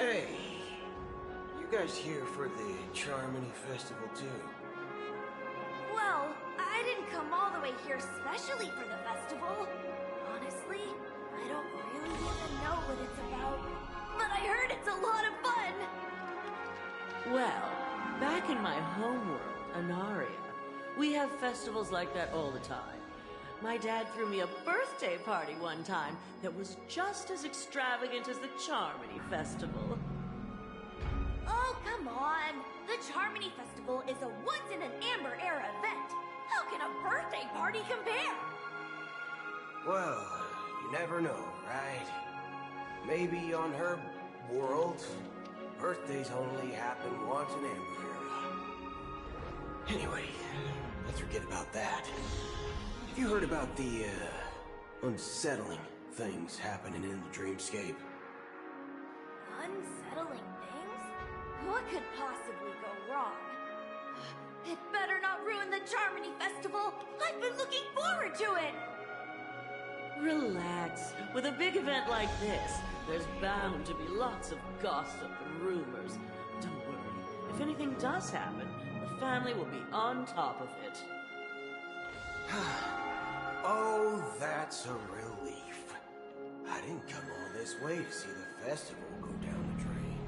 Hey, you guys here for the Charmony Festival too? Well, I didn't come all the way here specially for the festival. Honestly, I don't really even know what it's about. But I heard it's a lot of fun! Well, back in my homeworld, Anaria, we have festivals like that all the time. My dad threw me a birthday party one time that was just as extravagant as the Charmony Festival. Oh, come on! The Charmony Festival is a once-in-an-Amber-era event. How can a birthday party compare? Well, you never know, right? Maybe on her world, birthdays only happen once in Amber Era. Anyway, let's forget about that. Have you heard about the, unsettling things happening in the dreamscape? Unsettling things? What could possibly go wrong? It better not ruin the Charmony Festival! I've been looking forward to it! Relax. With a big event like this, there's bound to be lots of gossip and rumors. Don't worry. If anything does happen, the family will be on top of it. Oh, that's a relief. I didn't come all this way to see the festival go down the drain.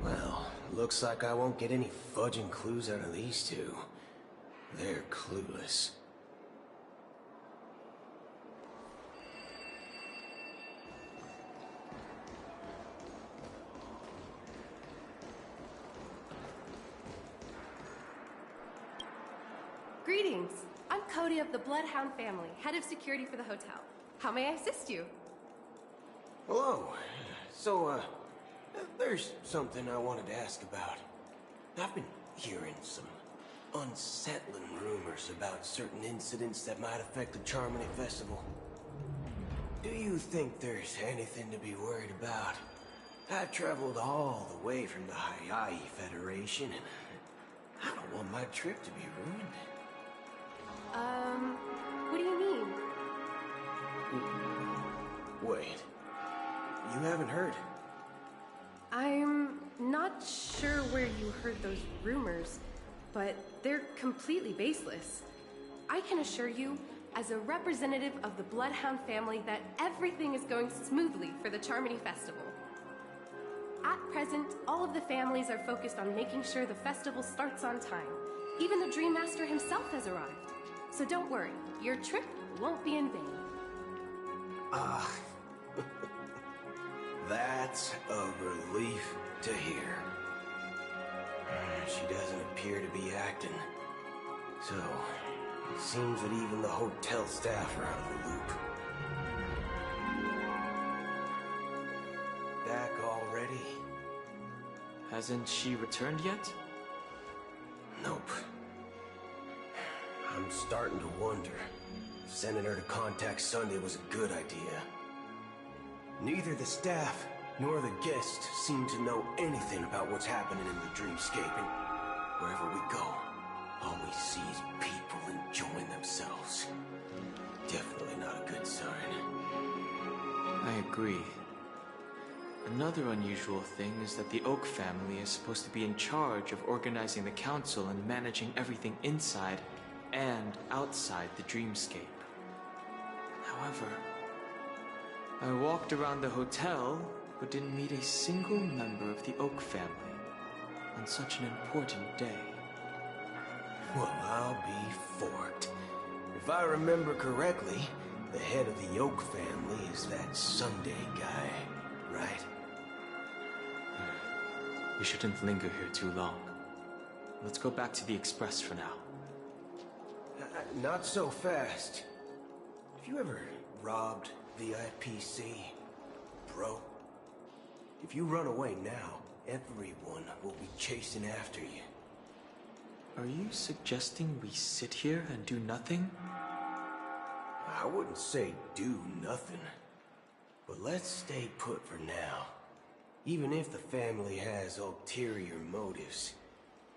Well, looks like I won't get any fudging clues out of these two. They're clueless. Greetings. I'm Cody of the Bloodhound family, head of security for the hotel. How may I assist you? Hello. So, there's something I wanted to ask about. I've been hearing some unsettling rumors about certain incidents that might affect the Charmony Festival. Do you think there's anything to be worried about? I've traveled all the way from the Hayaii Federation, and I don't want my trip to be ruined. What do you mean? Wait. You haven't heard? I'm not sure where you heard those rumors, but they're completely baseless. I can assure you, as a representative of the Bloodhound family, that everything is going smoothly for the Charmony Festival. At present, all of the families are focused on making sure the festival starts on time. Even the Dream Master himself has arrived. So don't worry, your trip won't be in vain. That's a relief to hear. She doesn't appear to be acting. So, it seems that even the hotel staff are out of the loop. Back already? Hasn't she returned yet? Nope. I'm starting to wonder if sending her to contact Sunday was a good idea. Neither the staff nor the guests seem to know anything about what's happening in the dreamscape, and wherever we go, all we see is people enjoying themselves. Definitely not a good sign. I agree. Another unusual thing is that the Oak family is supposed to be in charge of organizing the council and managing everything inside and outside the dreamscape. However, I walked around the hotel but didn't meet a single member of the Oak family on such an important day. Well, I'll be forked. If I remember correctly, the head of the Oak family is that Sunday guy, right? We shouldn't linger here too long. Let's go back to the Express for now. Not so fast. Have you ever robbed the IPC, bro? If you run away now, everyone will be chasing after you. Are you suggesting we sit here and do nothing? I wouldn't say do nothing, but let's stay put for now. Even if the family has ulterior motives,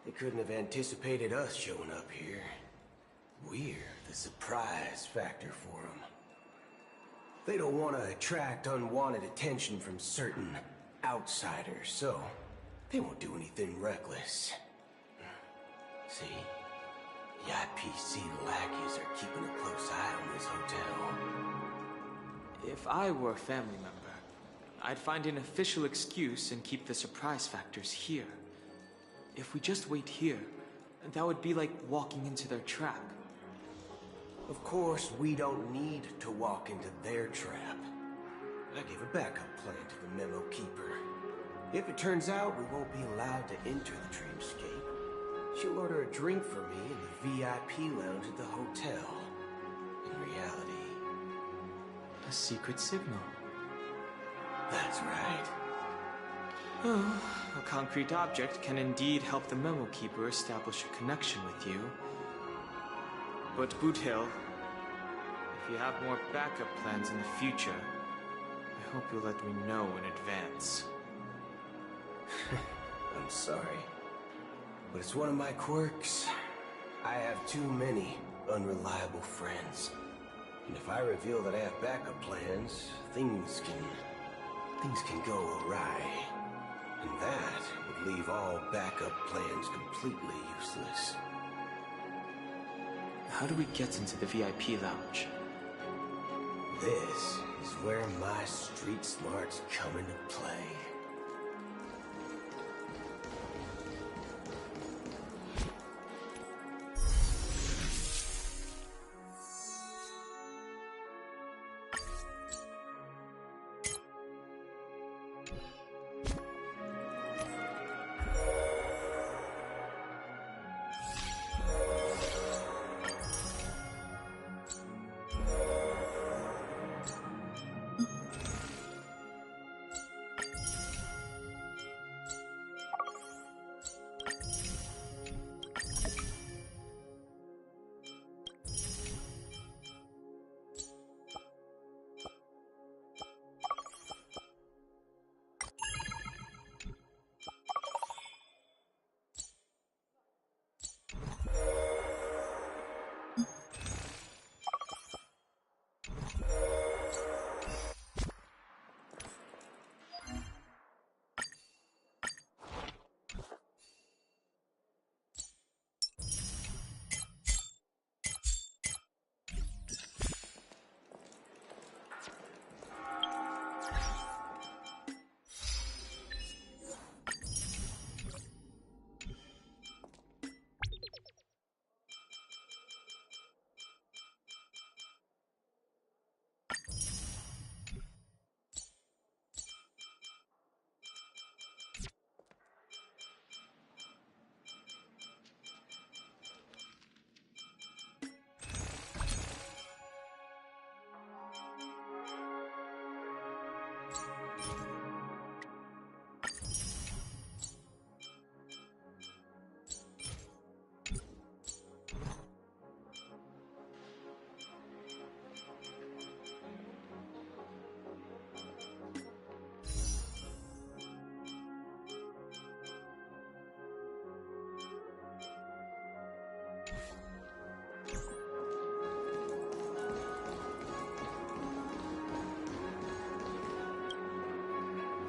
they couldn't have anticipated us showing up here. We're the surprise factor for them. They don't want to attract unwanted attention from certain outsiders, so they won't do anything reckless. See? The IPC lackeys are keeping a close eye on this hotel. If I were a family member, I'd find an official excuse and keep the surprise factors here. If we just wait here, that would be like walking into their trap. Of course, we don't need to walk into their trap. I gave a backup plan to the memo keeper. If it turns out we won't be allowed to enter the dreamscape, she'll order a drink for me in the VIP lounge at the hotel. In reality... A secret signal. That's right. Oh, a concrete object can indeed help the memo keeper establish a connection with you. But Boot Hill, if you have more backup plans in the future, I hope you'll let me know in advance. I'm sorry, but it's one of my quirks. I have too many unreliable friends. And if I reveal that I have backup plans, things can go awry. And that would leave all backup plans completely useless. How do we get into the VIP lounge? This is where my street smarts come into play.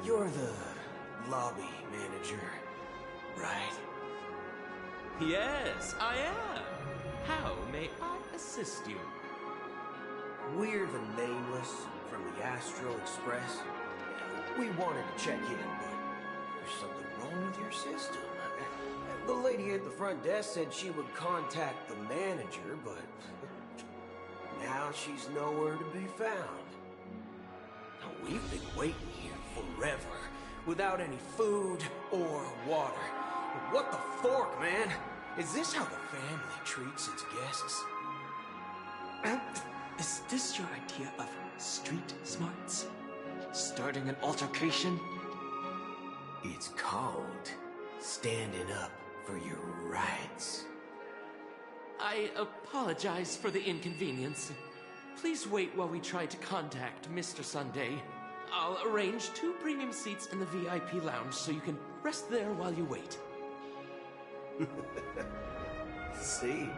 You're the lobby manager, right? Yes, I am. How may I assist you? We're the Nameless from the Astral Express. We wanted to check in, but there's something wrong with your system. The lady at the front desk said she would contact the manager, but now she's nowhere to be found. Now, we've been waiting here forever, without any food or water. What the fork, man? Is this how the family treats its guests? Is this your idea of street smarts? Starting an altercation? It's called standing up for your rights. I apologize for the inconvenience. Please wait while we try to contact Mr. Sunday. I'll arrange 2 premium seats in the VIP lounge so you can rest there while you wait. See?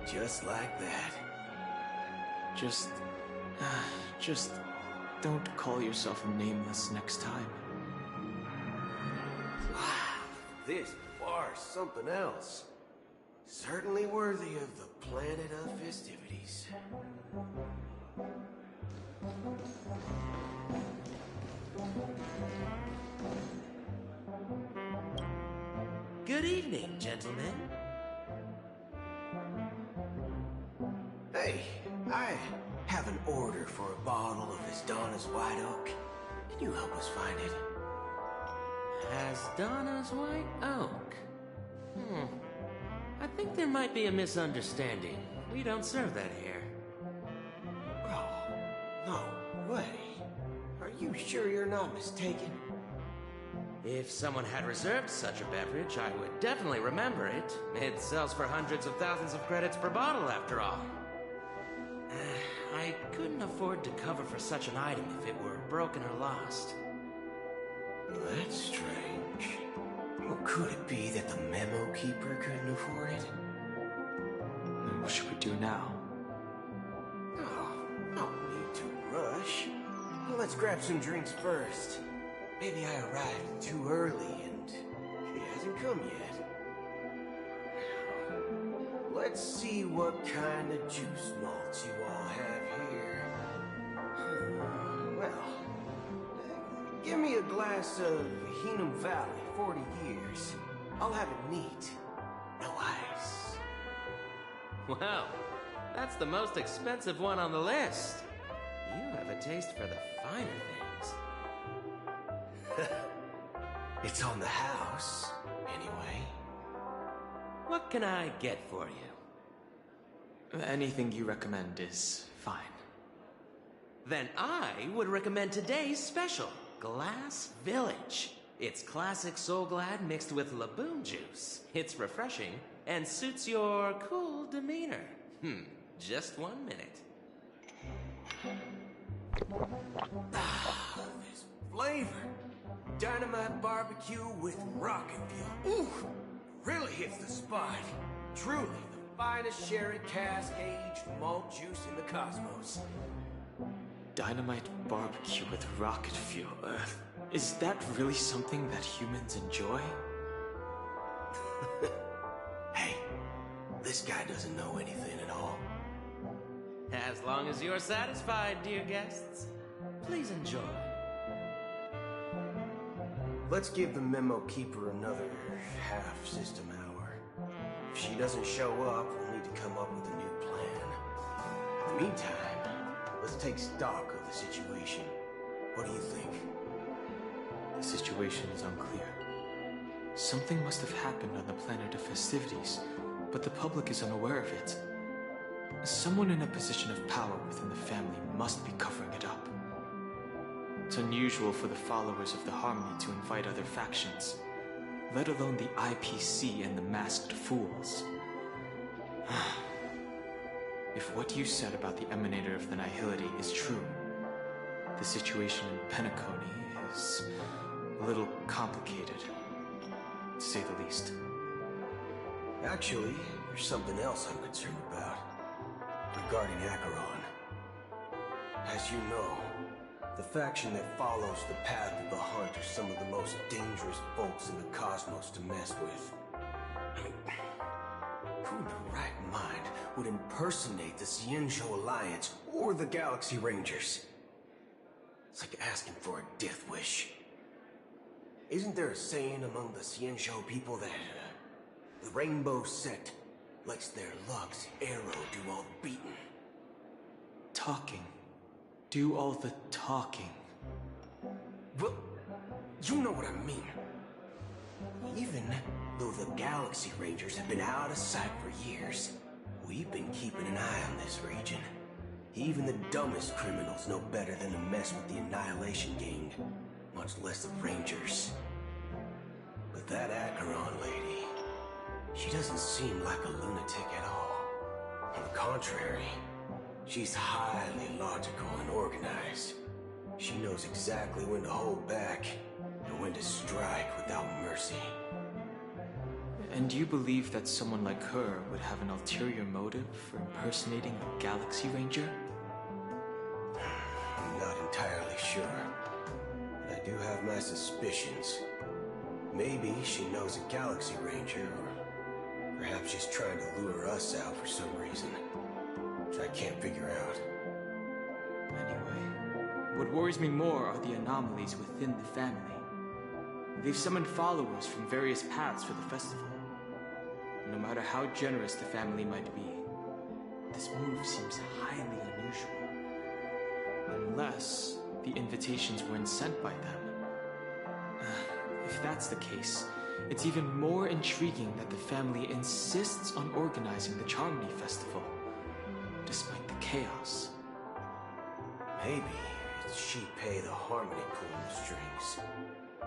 Just like that. Just don't call yourself Nameless next time. this bar is something else. Certainly worthy of the planet of festivities. Good evening, gentlemen. Hey, I have an order for a bottle of Donna's White Oak. Can you help us find it? Donna's White Oak. I think there might be a misunderstanding. We don't serve that here. Oh, no way. Are you sure you're not mistaken? If someone had reserved such a beverage, I would definitely remember it. It sells for hundreds of thousands of credits per bottle, after all. I couldn't afford to cover for such an item if it were broken or lost. That's strange. Well, could it be that the memo keeper couldn't afford it? Then what should we do now? Oh, no need to rush. Well, let's grab some drinks first. Maybe I arrived too early and she hasn't come yet. Let's see what kind of juice malts you all have here. Well, give me a glass of Hingham Valley, 40 years. I'll have it neat. No ice. Well, that's the most expensive one on the list. You have a taste for the finer things. It's on the house, anyway. What can I get for you? Anything you recommend is fine. Then I would recommend today's special, Glass Village. It's classic Soul Glad mixed with Laboon juice. It's refreshing and suits your cool demeanor. Just 1 minute. This flavor. Dynamite barbecue with rocket fuel. Ooh, really hits the spot. Truly the finest sherry cask aged malt juice in the cosmos. Dynamite barbecue with rocket fuel. Is that really something that humans enjoy? Hey, this guy doesn't know anything at all. As long as you're satisfied, dear guests, please enjoy. Let's give the memo keeper another half-system hour. If she doesn't show up, we'll need to come up with a new plan. In the meantime, let's take stock of the situation. What do you think? The situation is unclear. Something must have happened on the planet of festivities, but the public is unaware of it. Someone in a position of power within the family must be covering it up. It's unusual for the followers of the Harmony to invite other factions, let alone the IPC and the Masked Fools. If what you said about the Emanator of the Nihility is true, the situation in Penacony is a little complicated, to say the least. Actually, there's something else I'm concerned about. Regarding Acheron. As you know, the faction that follows the path of the hunt are some of the most dangerous folks in the cosmos to mess with. I mean, who in their right mind would impersonate the Cienzhou Alliance or the Galaxy Rangers? It's like asking for a death wish. Isn't there a saying among the Cienzhou people that the Rainbow Sect lets their luck's arrow do all the beating? Talking. Do all the talking. Well, you know what I mean. Even though the Galaxy Rangers have been out of sight for years, we've been keeping an eye on this region. Even the dumbest criminals know better than to mess with the Annihilation Gang, much less the Rangers. But that Acheron lady, she doesn't seem like a lunatic at all. On the contrary, she's highly logical and organized. She knows exactly when to hold back and when to strike without mercy. And you believe that someone like her would have an ulterior motive for impersonating a Galaxy Ranger? I'm not entirely sure, but I do have my suspicions. Maybe she knows a Galaxy Ranger, or perhaps she's trying to lure us out for some reason, which I can't figure out. Anyway, what worries me more are the anomalies within the family. They've summoned followers from various paths for the festival. No matter how generous the family might be, this move seems highly unusual. Unless the invitations weren't sent by them. If that's the case, it's even more intriguing that the family insists on organizing the Charmony Festival, despite the chaos. Maybe it's Pt8 the Harmony pulling the strings.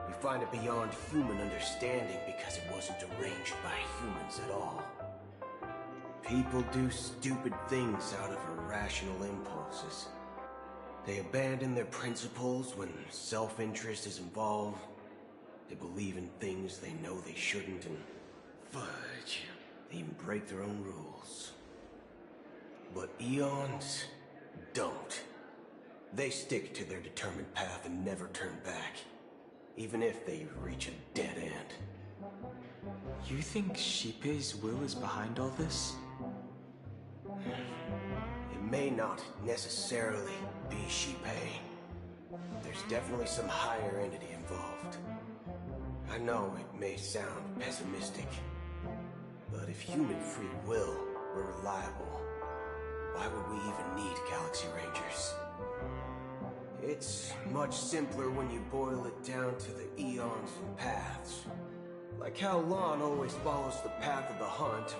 We find it beyond human understanding because it wasn't arranged by humans at all. People do stupid things out of irrational impulses. They abandon their principles when self-interest is involved. They believe in things they know they shouldn't, and fudge, they even break their own rules. But Eons don't. They stick to their determined path and never turn back, even if they reach a dead end. You think Pt8's will is behind all this? It may not necessarily be Pt8. There's definitely some higher entity involved. I know it may sound pessimistic, but if human free will were reliable, why would we even need Galaxy Rangers? It's much simpler when you boil it down to the eons and paths. Like how Lon always follows the path of the hunt,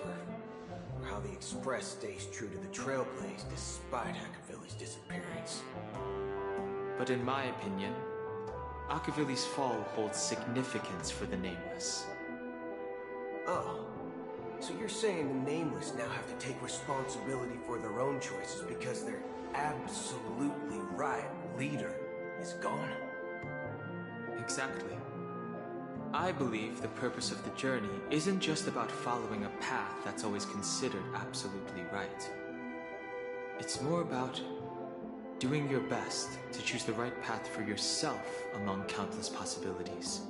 or how the Express stays true to the Trailblaze despite Akavili's disappearance. But in my opinion, Akavili's fall holds significance for the Nameless. Oh, so you're saying the Nameless now have to take responsibility for their own choices because their absolutely right leader is gone? Exactly. I believe the purpose of the journey isn't just about following a path that's always considered absolutely right. It's more about doing your best to choose the right path for yourself among countless possibilities,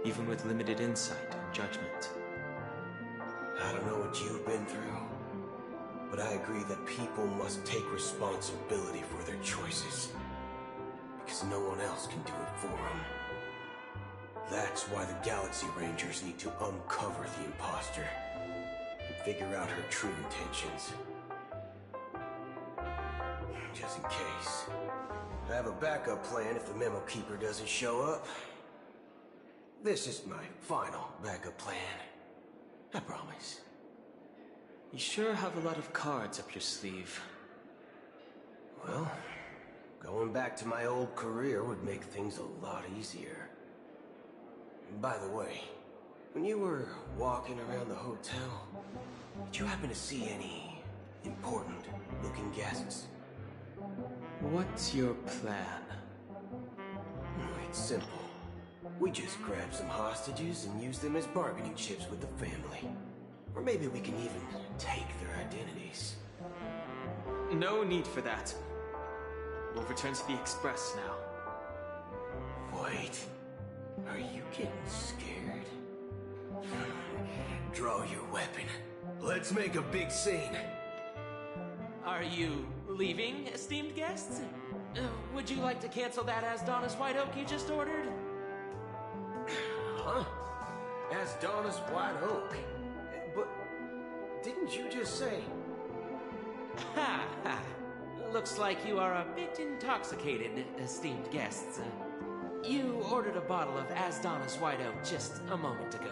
even with limited insight and judgment. I don't know what you've been through, but I agree that people must take responsibility for their choices, because no one else can do it for them. That's why the Galaxy Rangers need to uncover the imposter and figure out her true intentions. Just in case. I have a backup plan if the Memo Keeper doesn't show up. This is my final backup plan. I promise. You sure have a lot of cards up your sleeve. Well, going back to my old career would make things a lot easier. By the way, when you were walking around the hotel, did you happen to see any important-looking guests? What's your plan? It's simple. We just grab some hostages and use them as bargaining chips with the family. Or maybe we can even take their identities. No need for that. We'll return to the Express now. Wait. Are you getting scared? Draw your weapon. Let's make a big scene. Are you leaving, esteemed guests? Would you like to cancel that Asdonis White Oak you just ordered? Huh? Asdonis White Oak? But didn't you just say... Ha ha! Looks like you are a bit intoxicated, esteemed guests. You ordered a bottle of Asdonis White Oak just a moment ago.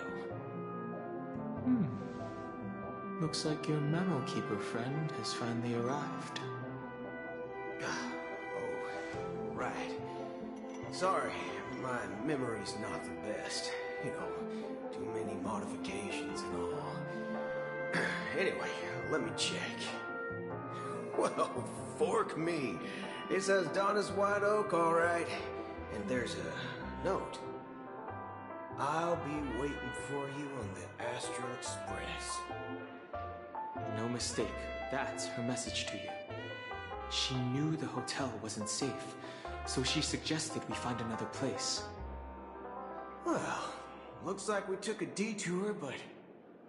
Looks like your Memo Keeper friend has finally arrived. Oh, right. Sorry, my memory's not the best. You know, too many modifications and all. Anyway, let me check. Well, fork me. It says Donna's White Oak, all right. And there's a note. I'll be waiting for you on the Astral Express. No mistake, that's her message to you. She knew the hotel wasn't safe, so she suggested we find another place. Well, looks like we took a detour, but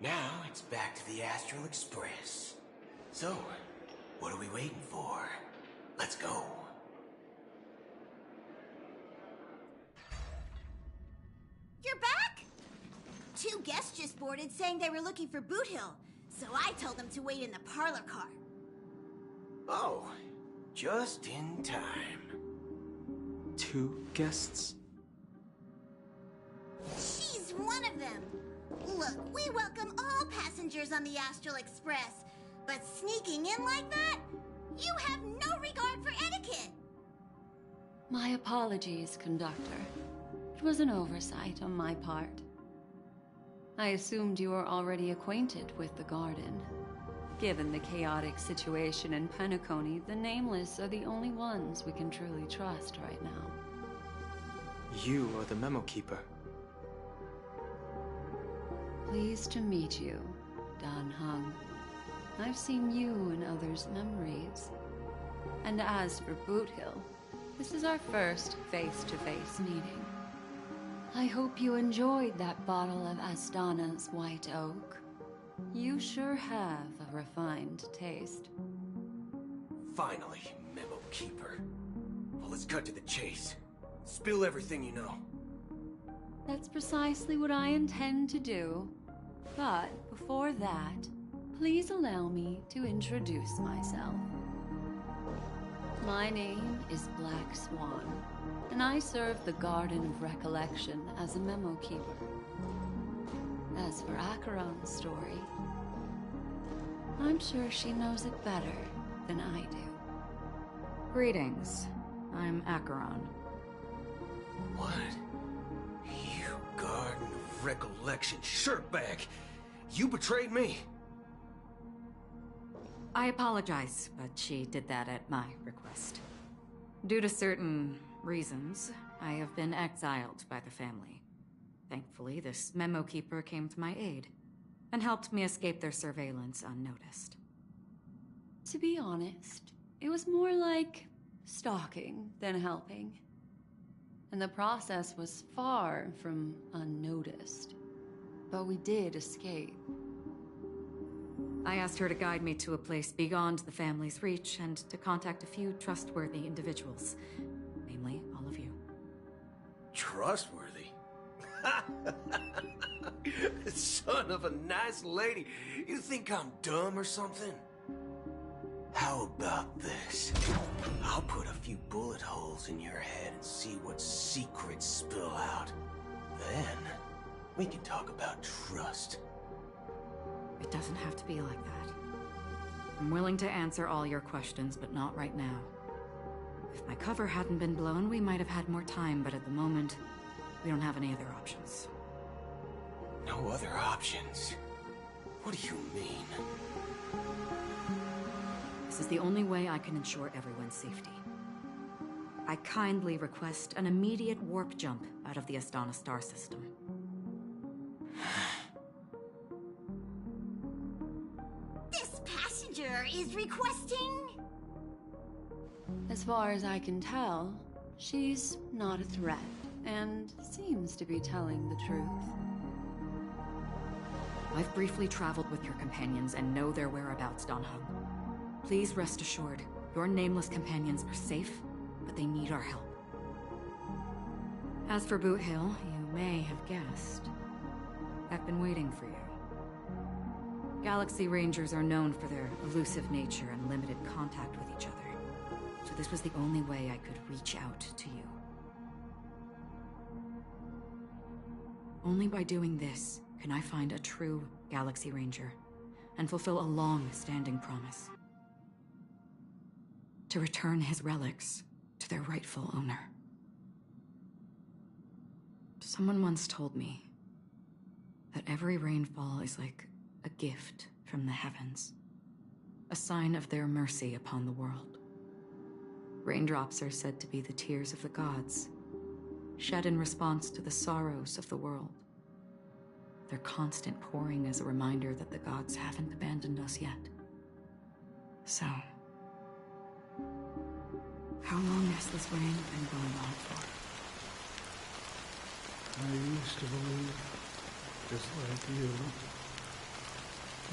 now it's back to the Astral Express. So, what are we waiting for? Let's go. You're back? Two guests just boarded saying they were looking for Boot Hill, so I told them to wait in the parlor car. Oh, just in time. 2 guests? She's one of them. Look, we welcome all passengers on the Astral Express, but sneaking in like that? You have no regard for etiquette. My apologies, Conductor. It was an oversight on my part. I assumed you were already acquainted with the garden. Given the chaotic situation in Penacony, the Nameless are the only ones we can truly trust right now. You are the Memo Keeper. Pleased to meet you, Dan Hung. I've seen you in others' memories. And as for Boot Hill, this is our first face-to-face meeting. I hope you enjoyed that bottle of Astana's White Oak. You sure have a refined taste. Finally, Memo Keeper. Well, let's cut to the chase. Spill everything you know. That's precisely what I intend to do. But before that, please allow me to introduce myself. My name is Black Swan, and I serve the Garden of Recollection as a Memo Keeper. As for Acheron's story, I'm sure she knows it better than I do. Greetings. I'm Acheron. What? You Garden of Recollection shirtbag! You betrayed me! I apologize, but she did that at my request. Due to certain reasons, I have been exiled by the family. Thankfully, this Memo Keeper came to my aid and helped me escape their surveillance unnoticed. To be honest, it was more like stalking than helping. And the process was far from unnoticed. But we did escape. I asked her to guide me to a place beyond the family's reach and to contact a few trustworthy individuals, namely all of you. Trustworthy? Son of a nice lady. You think I'm dumb or something? How about this? I'll put a few bullet holes in your head and see what secrets spill out. Then, we can talk about trust. It doesn't have to be like that. I'm willing to answer all your questions, but not right now. If my cover hadn't been blown, we might have had more time, but at the moment, we don't have any other options. No other options? What do you mean? This is the only way I can ensure everyone's safety. I kindly request an immediate warp jump out of the Astana star system. This passenger is requesting... As far as I can tell, she's not a threat, and seems to be telling the truth. I've briefly traveled with your companions and know their whereabouts, Dan Hung. Please rest assured, your nameless companions are safe, but they need our help. As for Boot Hill, you may have guessed. I've been waiting for you. Galaxy Rangers are known for their elusive nature and limited contact with each other. So this was the only way I could reach out to you. Only by doing this can I find a true Galaxy Ranger and fulfill a long-standing promise. To return his relics to their rightful owner. Someone once told me that every rainfall is like a gift from the heavens, a sign of their mercy upon the world. Raindrops are said to be the tears of the gods, shed in response to the sorrows of the world. Their constant pouring is a reminder that the gods haven't abandoned us yet. So, how long has this rain been going on for? I used to believe just like you.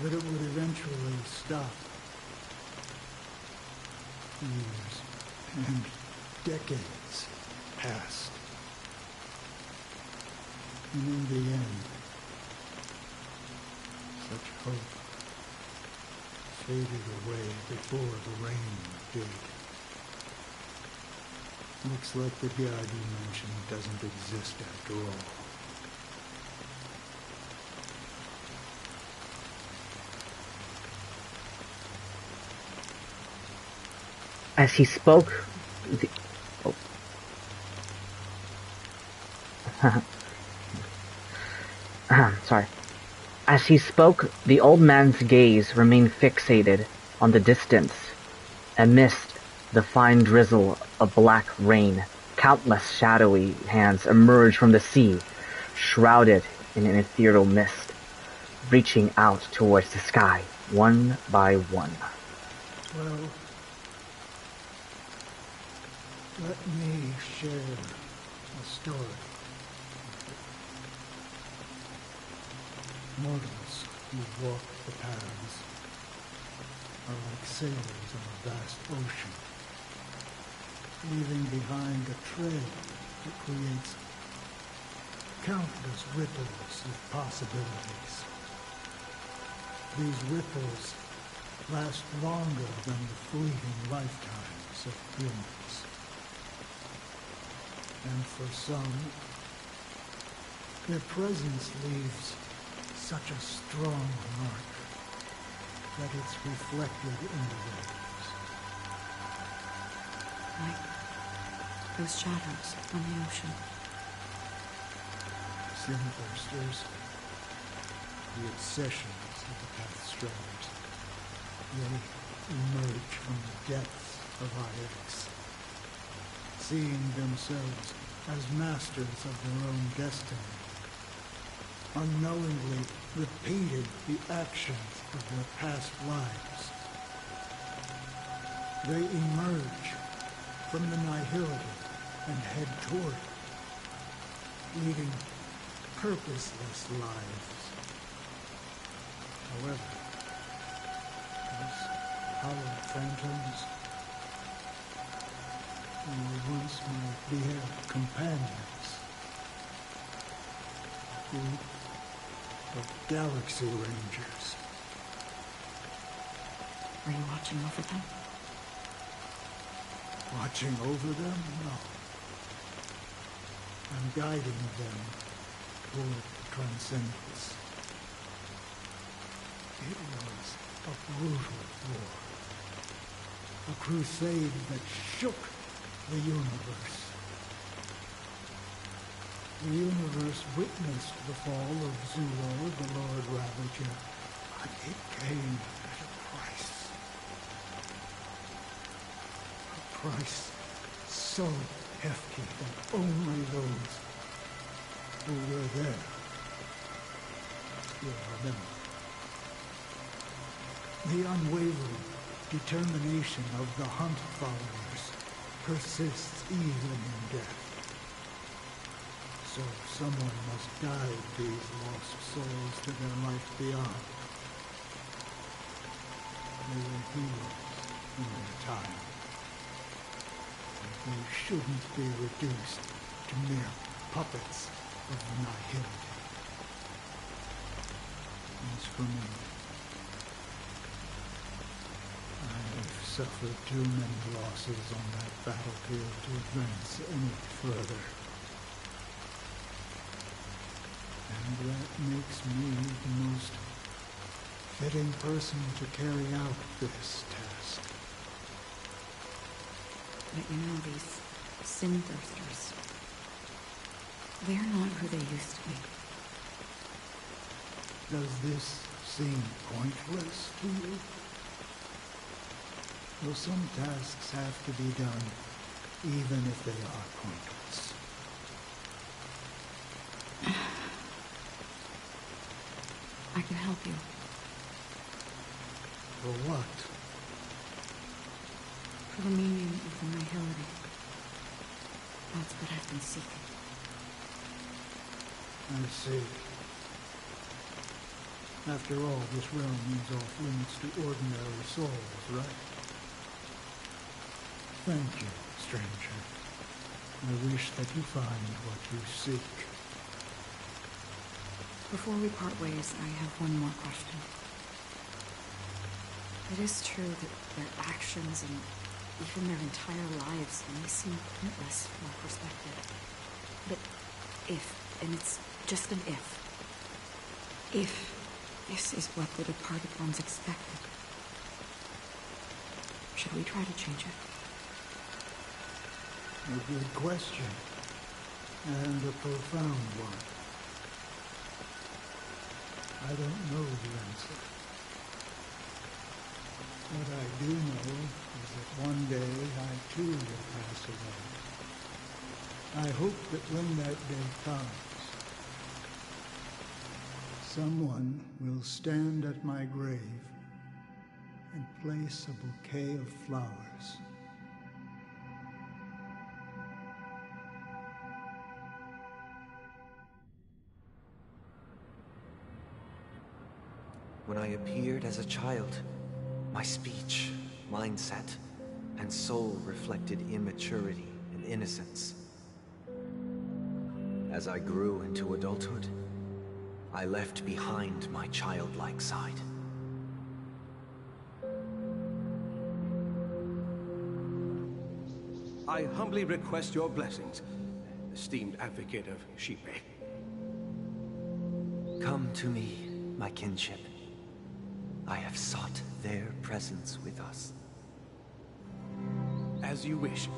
But it would eventually stop. Years and decades passed. And in the end, such hope faded away before the rain did. Looks like the god you mentioned doesn't exist after all. As he spoke, sorry. As he spoke, the old man's gaze remained fixated on the distance. Amidst the fine drizzle of black rain, countless shadowy hands emerged from the sea, shrouded in an ethereal mist, reaching out towards the sky, one by one. Well, let me share a story. Mortals who walk the paths are like sailors on a vast ocean, leaving behind a trail that creates countless ripples of possibilities. These ripples last longer than the fleeting lifetimes of humans. And for some, their presence leaves such a strong mark that it's reflected in the waves. Like those shadows on the ocean. Sinthirsters, the obsessions of the Pathstrayers, they emerge from the depths of Ix, seeing themselves as masters of their own destiny, unknowingly repeated the actions of their past lives. They emerge from the nihility and head toward it, leading purposeless lives. However, those hollow phantoms were once my dear companions, a group of Galaxy Rangers. Are you watching over them? Watching over them? No. I'm guiding them toward transcendence. It was a brutal war. A crusade that shook the universe. The universe witnessed the fall of Zulor, the Lord Ravager, but it came at a price. A price so hefty that only those who were there will remember. The unwavering determination of the Hunt followers persists even in death. So someone must guide these lost souls to their life beyond. They were heroes in their time. They shouldn't be reduced to mere puppets of the nihility. As for me, I've suffered too many losses on that battlefield to advance any further. And that makes me the most fitting person to carry out this task. But you know, these Sinthirsters, they're not who they used to be. Does this seem pointless to you? Well, some tasks have to be done, even if they are pointless. I can help you. For what? For the meaning of the nihility. That's what I've been seeking. I see. After all, this realm means off limits to ordinary souls, right? Thank you, stranger. I wish that you find what you seek. Before we part ways, I have one more question. It is true that their actions and even their entire lives may seem pointless from our perspective. But if, and it's just an if this is what the departed ones expected, should we try to change it? A good question, and a profound one. I don't know the answer. What I do know is that one day I too will pass away. I hope that when that day comes, someone will stand at my grave and place a bouquet of flowers. When I appeared as a child, my speech, mindset, and soul reflected immaturity and innocence. As I grew into adulthood, I left behind my childlike side. I humbly request your blessings, esteemed advocate of Xipe. Come to me, my kinship. I have sought their presence with us. As you wish.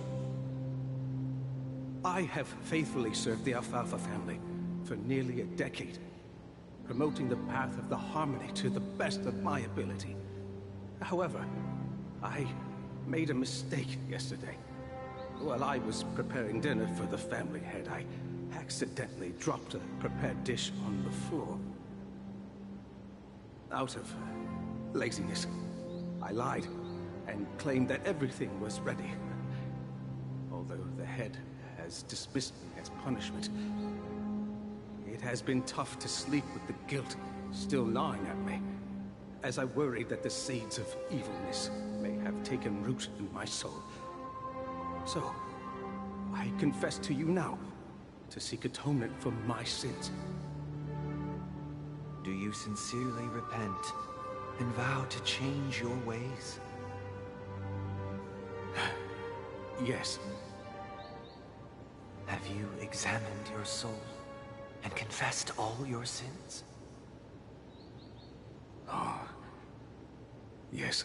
I have faithfully served the Alfalfa family for nearly a decade, promoting the path of the harmony to the best of my ability. However, I made a mistake yesterday. While I was preparing dinner for the family head, I accidentally dropped a prepared dish on the floor. Out of laziness, I lied and claimed that everything was ready. Although the head has dismissed me as punishment, it has been tough to sleep with the guilt still gnawing at me, as I worried that the seeds of evilness may have taken root in my soul. So, I confess to you now, to seek atonement for my sins. Do you sincerely repent and vow to change your ways? Yes. Have you examined your soul and confessed all your sins? Oh, yes.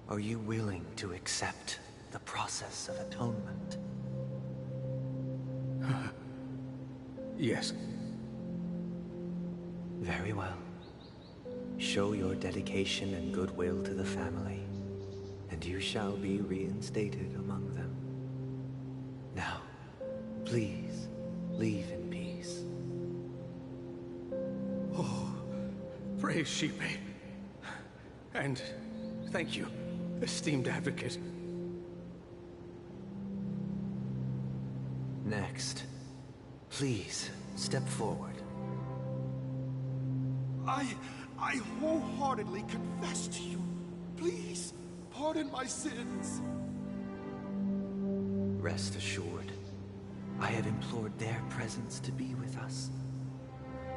Are you willing to accept the process of atonement? Yes. Very well. Show your dedication and goodwill to the family, and you shall be reinstated among them. Now, please, leave in peace. Oh, praise Xipe. And thank you, esteemed advocate. Next, please step forward. I wholeheartedly confess to you. Please, pardon my sins. Rest assured, I have implored their presence to be with us.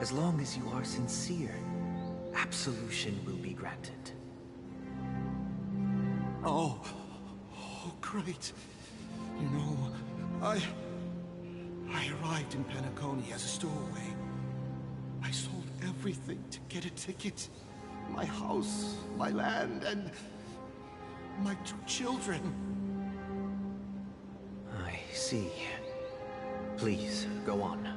As long as you are sincere, absolution will be granted. Oh, great. You know, I arrived in Penacony as a stowaway. I sold everything to get a ticket. My house, my land, and my 2 children. I see. Please, go on.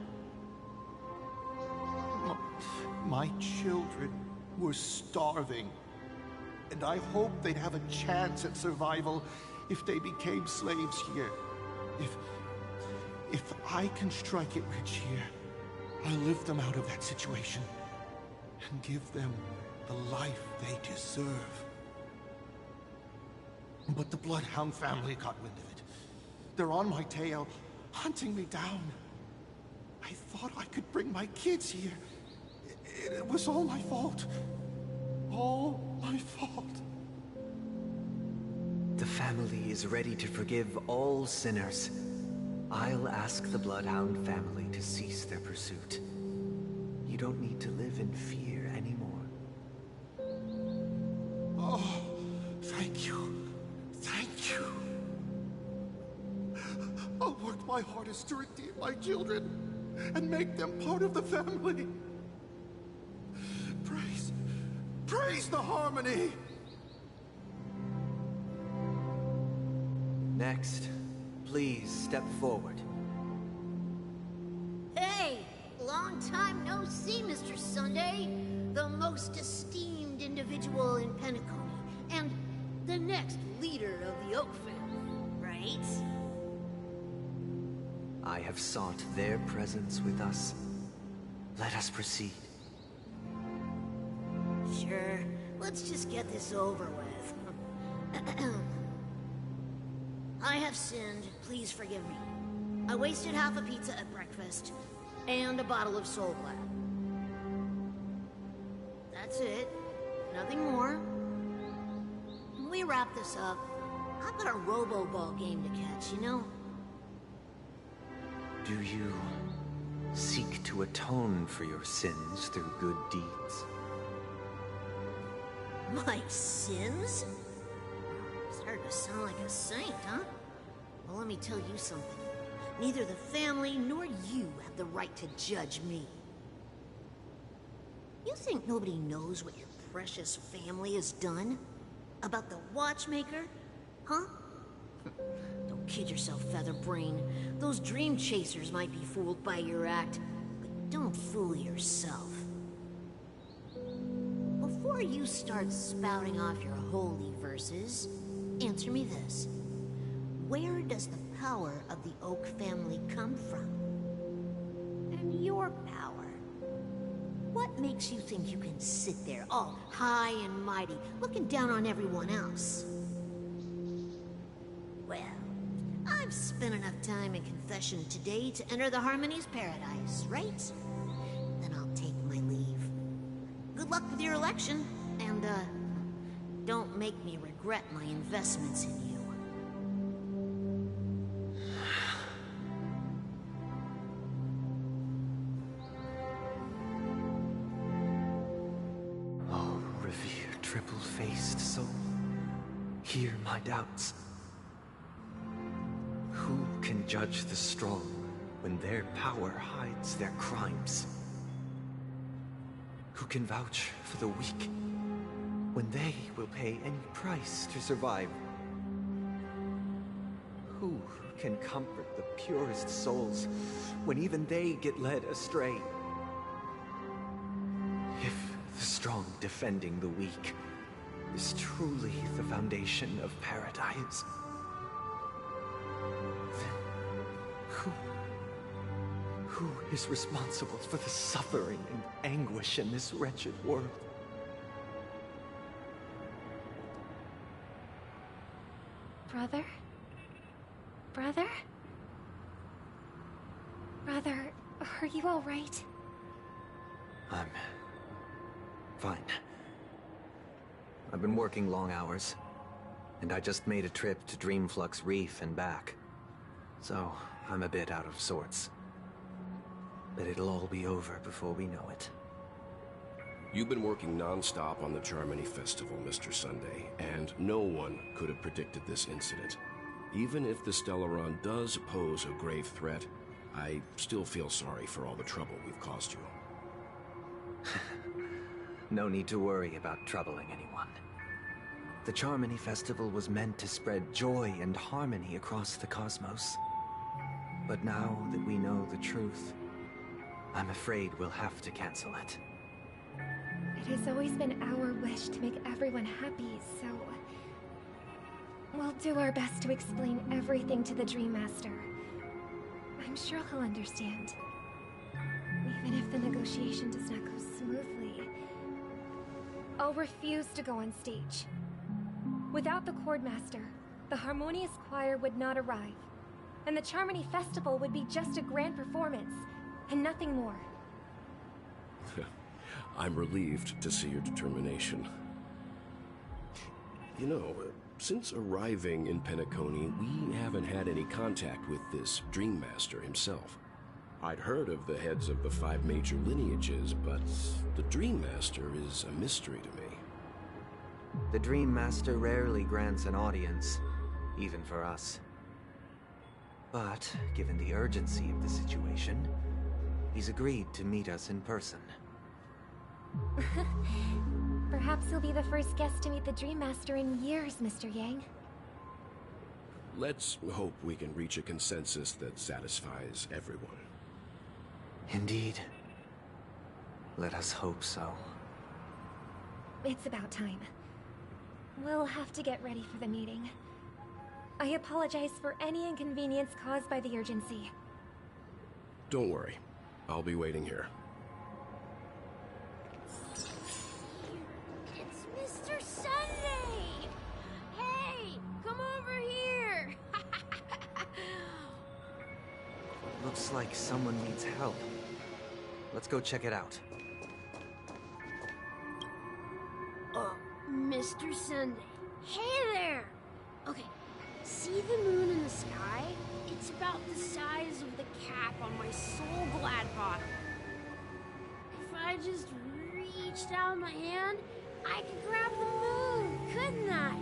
My children were starving, and I hoped they'd have a chance at survival if they became slaves here. If I can strike it rich here, I'll lift them out of that situation and give them the life they deserve. But the Bloodhound family got wind of it. They're on my tail, hunting me down. I thought I could bring my kids here. It was all my fault. All my fault. The family is ready to forgive all sinners. I'll ask the Bloodhound family to cease their pursuit. You don't need to live in fear anymore. Oh, thank you. Thank you. I'll work my hardest to redeem my children and make them part of the family. Praise the harmony! Next, please step forward. Hey! Long time no see, Mr. Sunday. The most esteemed individual in Penacony, and the next leader of the Oak family, right? I have sought their presence with us. Let us proceed. Sure. Let's just get this over with. I have sinned. Please forgive me. I wasted half a pizza at breakfast, and a bottle of Soul Glad. That's it. Nothing more. When we wrap this up, I've got a robo-ball game to catch, you know? Do you seek to atone for your sins through good deeds? My sins? Starting to sound like a saint, huh? Well, let me tell you something. Neither the family nor you have the right to judge me. You think nobody knows what your precious family has done? About the watchmaker? Huh? Don't kid yourself, Featherbrain. Those dream chasers might be fooled by your act, but don't fool yourself. Before you start spouting off your holy verses, answer me this. Where does the power of the Oak family come from? And your power? What makes you think you can sit there all high and mighty, looking down on everyone else? Well, I've spent enough time in confession today to enter the Harmony's paradise, right? Then I'll take my leave. Good luck with your election, and, don't make me regret my investments in you. Oh, revered triple-faced soul, hear my doubts. Who can judge the strong when their power hides their crimes? Who can vouch for the weak when they will pay any price to survive? Who can comfort the purest souls when even they get led astray? If the strong defending the weak is truly the foundation of paradise, then who is responsible for the suffering and anguish in this wretched world? Brother? Brother? Brother, are you all right? I'm fine. I've been working long hours, and I just made a trip to Dreamflux Reef and back. So, I'm a bit out of sorts. But it'll all be over before we know it. You've been working non-stop on the Charmony Festival, Mr. Sunday, and no one could have predicted this incident. Even if the Stellaron does pose a grave threat, I still feel sorry for all the trouble we've caused you. No need to worry about troubling anyone. The Charmony Festival was meant to spread joy and harmony across the cosmos. But now that we know the truth, I'm afraid we'll have to cancel it. It has always been our wish to make everyone happy, so... we'll do our best to explain everything to the Dream Master. I'm sure he'll understand. Even if the negotiation does not go smoothly. I'll refuse to go on stage. Without the Chord Master, the Harmonious Choir would not arrive, and the Charmony Festival would be just a grand performance, and nothing more. I'm relieved to see your determination. You know, since arriving in Penacony, we haven't had any contact with this Dream Master himself. I'd heard of the heads of the 5 major lineages, but the Dream Master is a mystery to me. The Dream Master rarely grants an audience, even for us. But, given the urgency of the situation, he's agreed to meet us in person. Perhaps you'll be the first guest to meet the Dream Master in years, Mr. Yang. Let's hope we can reach a consensus that satisfies everyone. Indeed. Let us hope so. It's about time. We'll have to get ready for the meeting. I apologize for any inconvenience caused by the urgency. Don't worry. I'll be waiting here. It's Mr. Sunday! Hey, come over here! Looks like someone needs help. Let's go check it out. Mr. Sunday. Hey there! Okay, see the moon in the sky? It's about the size of the cap on my Soul Glad bottle. If I just reached out my hand, I could grab the moon, couldn't I?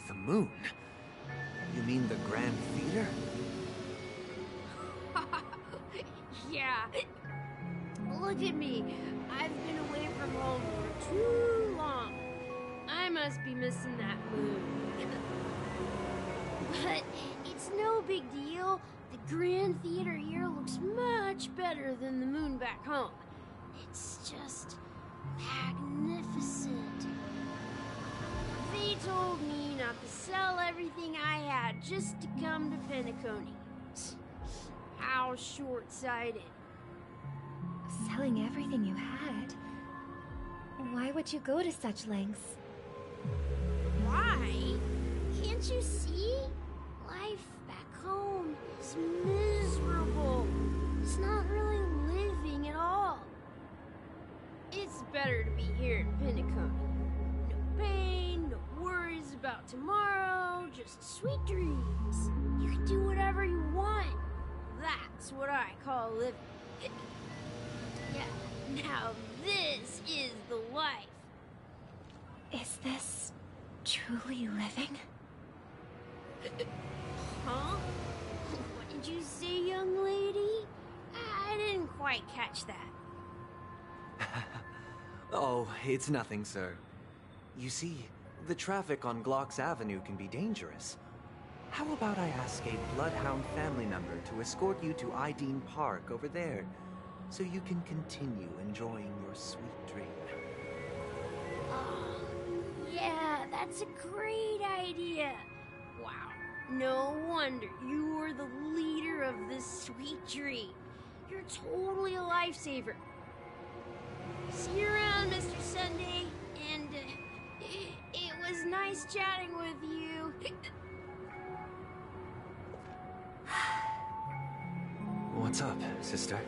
The moon? You mean the Grand Theater? Yeah. Look at me. I've been away from home for too long. I must be missing that moon. But it's no big deal. The Grand Theater here looks much better than the moon back home. It's just magnificent. They told me not to sell everything I had just to come to Penacony. How short-sighted. Selling everything you had? Why would you go to such lengths? Why? Can't you see? Life back home is miserable. It's not really living at all. It's better to be here in Penacony. No pain, no worries about tomorrow, just sweet dreams. You can do whatever you want. That's what I call living. Yeah, now this is the life. Is this truly living? Huh? What did you say, young lady? I didn't quite catch that. Oh, it's nothing, sir. You see, the traffic on Glock's Avenue can be dangerous. How about I ask a Bloodhound family member to escort you to Ideen Park over there, so you can continue enjoying your sweet dream? Oh, yeah, that's a great idea. Wow, no wonder you were the leader of this sweet dream. You're totally a lifesaver. See you around, Mr. Sunday, and it was nice chatting with you. What's up, sister?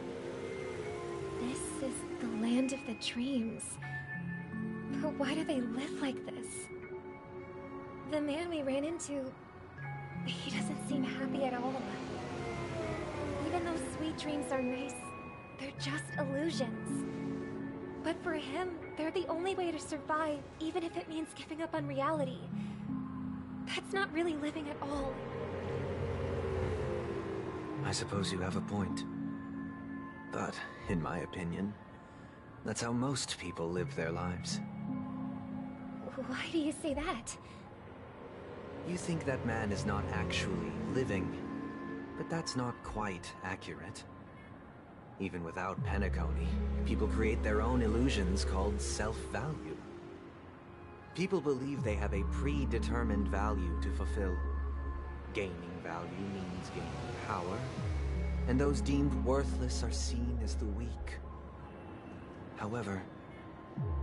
This is the land of the dreams. But why do they live like this? The man we ran into, he doesn't seem happy at all. Even though sweet dreams are nice, they're just illusions. But for him, they're the only way to survive, even if it means giving up on reality. That's not really living at all. I suppose you have a point. But, in my opinion, that's how most people live their lives. Why do you say that? You think that man is not actually living, but that's not quite accurate. Even without Penacony, people create their own illusions called self-value. People believe they have a predetermined value to fulfill. Gaining value means gaining power, and those deemed worthless are seen as the weak. However,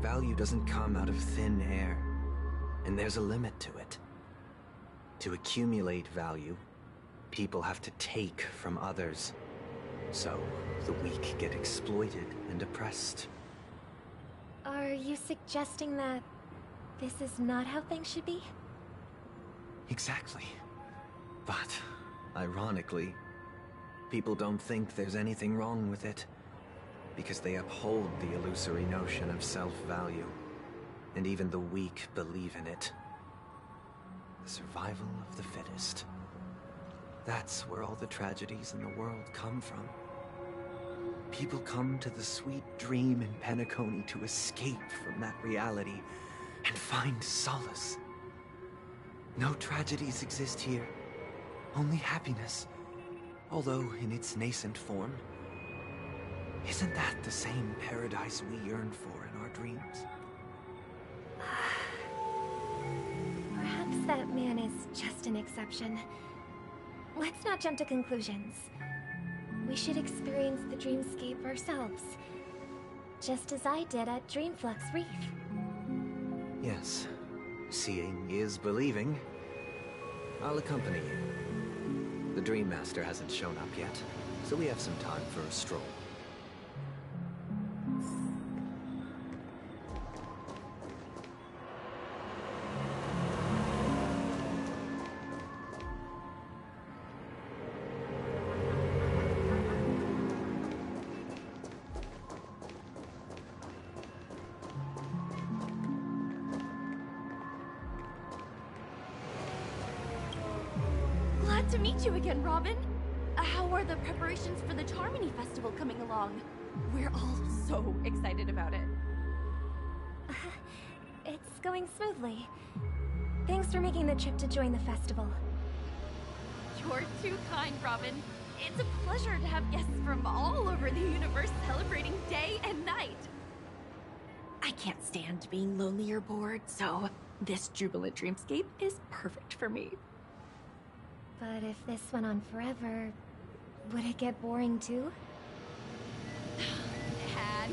value doesn't come out of thin air, and there's a limit to it. To accumulate value, people have to take from others. So, the weak get exploited and oppressed. Are you suggesting that this is not how things should be? Exactly. But, ironically, people don't think there's anything wrong with it, because they uphold the illusory notion of self-value, and even the weak believe in it. The survival of the fittest. That's where all the tragedies in the world come from. People come to the sweet dream in Penacony to escape from that reality and find solace. No tragedies exist here, only happiness, although in its nascent form. Isn't that the same paradise we yearn for in our dreams? Perhaps that man is just an exception. Let's not jump to conclusions. We should experience the dreamscape ourselves, just as I did at Dreamflux Reef. Yes, seeing is believing. I'll accompany you. The Dream Master hasn't shown up yet, so we have some time for a stroll. Glad to meet you again, Robin. How are the preparations for the Charmony Festival coming along? We're all so excited about it. It's going smoothly. Thanks for making the trip to join the festival. You're too kind, Robin. It's a pleasure to have guests from all over the universe celebrating day and night. I can't stand being lonely or bored, so this jubilant dreamscape is perfect for me. But if this went on forever, would it get boring too?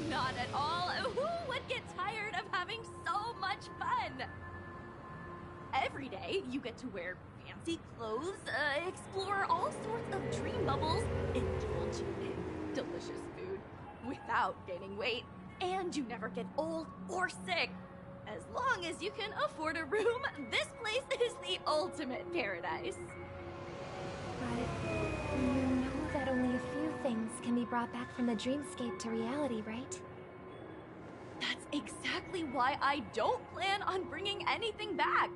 Not at all. Who would get tired of having so much fun? Every day, you get to wear fancy clothes, explore all sorts of dream bubbles, indulge in delicious food without gaining weight, and you never get old or sick. As long as you can afford a room, this place is the ultimate paradise. But you know that only a few things can be brought back from the dreamscape to reality, right? That's exactly why I don't plan on bringing anything back.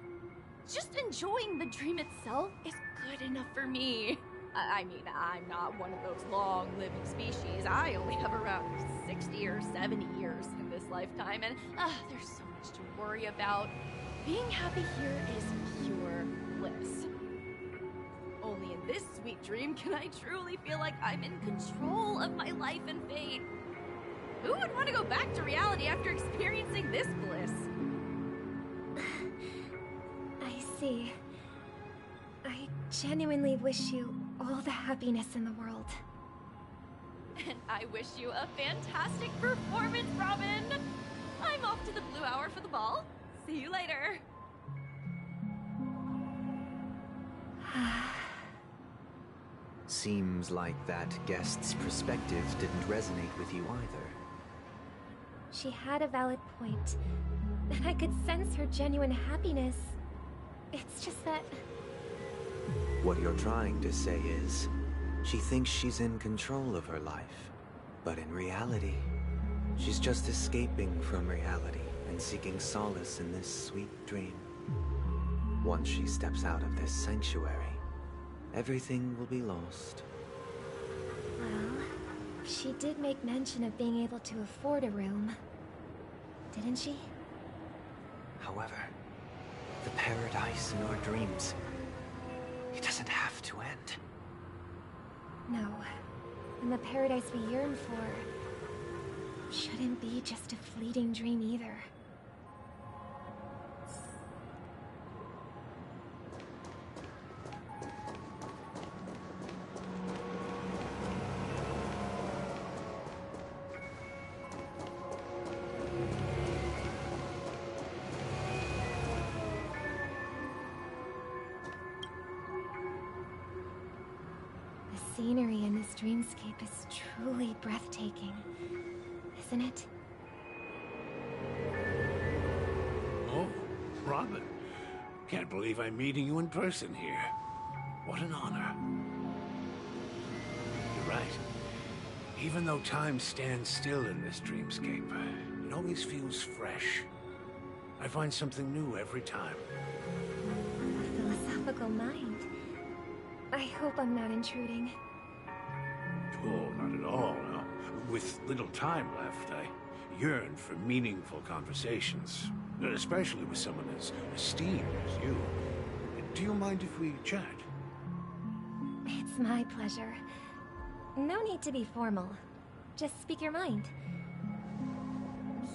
Just enjoying the dream itself is good enough for me. I mean, I'm not one of those long-living species. I only have around 60 or 70 years in this lifetime, and there's so much to worry about. Being happy here is pure bliss. Only in this sweet dream can I truly feel like I'm in control of my life and fate. Who would want to go back to reality after experiencing this bliss? I see. I genuinely wish you all the happiness in the world. And I wish you a fantastic performance, Robin! I'm off to the Blue Hour for the ball. See you later. Seems like that guest's perspective didn't resonate with you either. She had a valid point, and I could sense her genuine happiness. It's just that... What you're trying to say is, she thinks she's in control of her life. But in reality, she's just escaping from reality and seeking solace in this sweet dream. Once she steps out of this sanctuary, everything will be lost. Well, she did make mention of being able to afford a room, didn't she? However, the paradise in our dreams, it doesn't have to end. No. And the paradise we yearn for shouldn't be just a fleeting dream either. The scenery in this dreamscape is truly breathtaking, isn't it? Oh, Robin. Can't believe I'm meeting you in person here. What an honor. You're right. Even though time stands still in this dreamscape, it always feels fresh. I find something new every time. A philosophical mind. I hope I'm not intruding. Oh, not at all, no. With little time left, I yearn for meaningful conversations, especially with someone as esteemed as you. Do you mind if we chat? It's my pleasure. No need to be formal. Just speak your mind.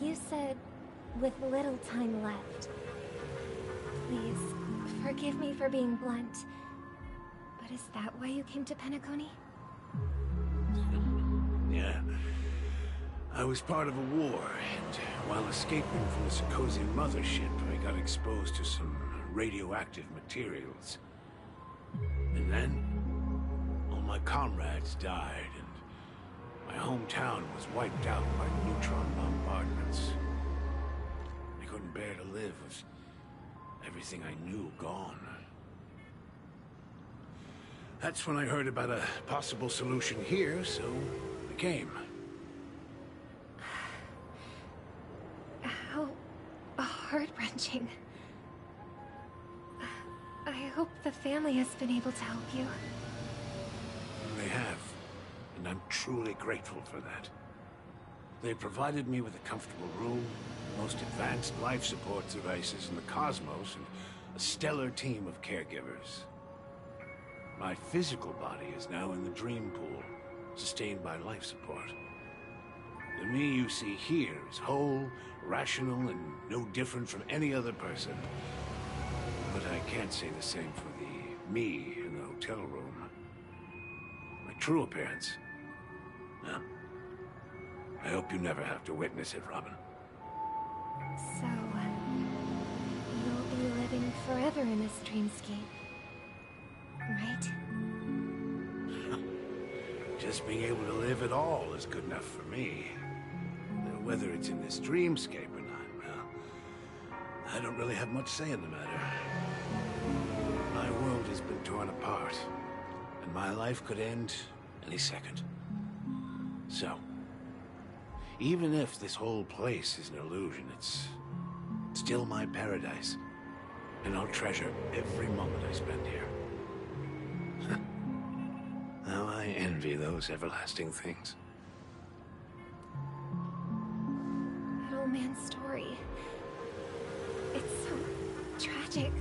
You said, with little time left. Please, forgive me for being blunt. But is that why you came to Penacony? Yeah. I was part of a war, and while escaping from the Sicosian mothership, I got exposed to some radioactive materials. And then, all my comrades died, and my hometown was wiped out by neutron bombardments. I couldn't bear to live with everything I knew gone. That's when I heard about a possible solution here, so I came. How heart-wrenching. I hope the family has been able to help you. They have, and I'm truly grateful for that. They provided me with a comfortable room, the most advanced life support devices in the cosmos, and a stellar team of caregivers. My physical body is now in the dream pool, sustained by life support. The me you see here is whole, rational, and no different from any other person. But I can't say the same for the me in the hotel room. My true appearance? Well, I hope you never have to witness it, Robin. So, you'll be living forever in this dreamscape. Right? Just being able to live at all is good enough for me. Whether it's in this dreamscape or not, well, I don't really have much say in the matter. My world has been torn apart, and my life could end any second. So, even if this whole place is an illusion, it's still my paradise, and I'll treasure every moment I spend here. How I envy those everlasting things. That old man's story. It's so tragic.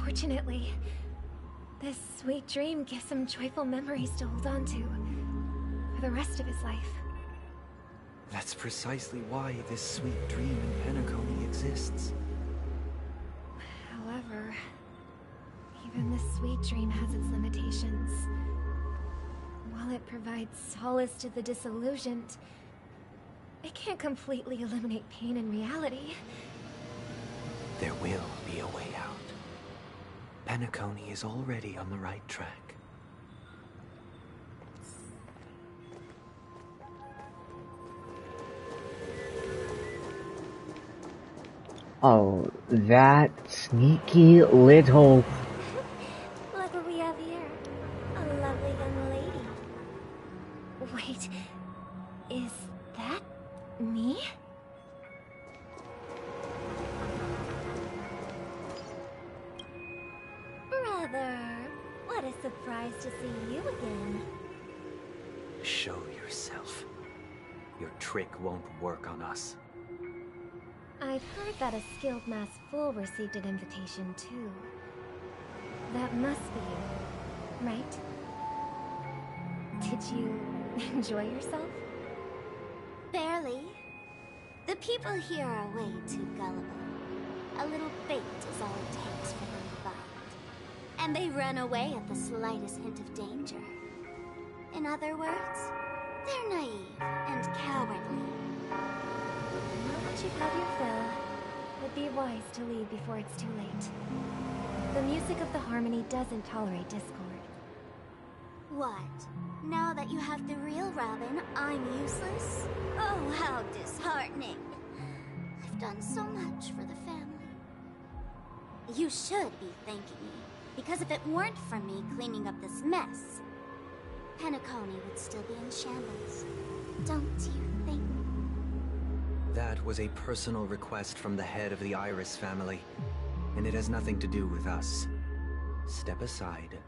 Fortunately, this sweet dream gives him joyful memories to hold on to for the rest of his life. That's precisely why this sweet dream in Penacony exists. However, even this sweet dream has its limitations. While it provides solace to the disillusioned, it can't completely eliminate pain in reality. There will be a way out. Penacony is already on the right track. Oh, that sneaky little... Look what we have here. A lovely young lady. Wait, is that me? Brother, what a surprise to see you again. Show yourself. Your trick won't work on us. I've heard that a skilled masked fool received an invitation too. That must be you, right? Did you enjoy yourself? Barely. The people here are way too gullible. A little bait is all it takes for them to bite. And they run away at the slightest hint of danger. In other words, they're naive and cowardly. Now that you've had your fill, it'd be wise to leave before it's too late. The music of the harmony doesn't tolerate discord. What? Now that you have the real Robin, I'm useless? Oh, how disheartening. I've done so much for the family. You should be thanking me, because if it weren't for me cleaning up this mess, Penacony would still be in shambles. Don't you think? That was a personal request from the head of the Iris family, and it has nothing to do with us. Step aside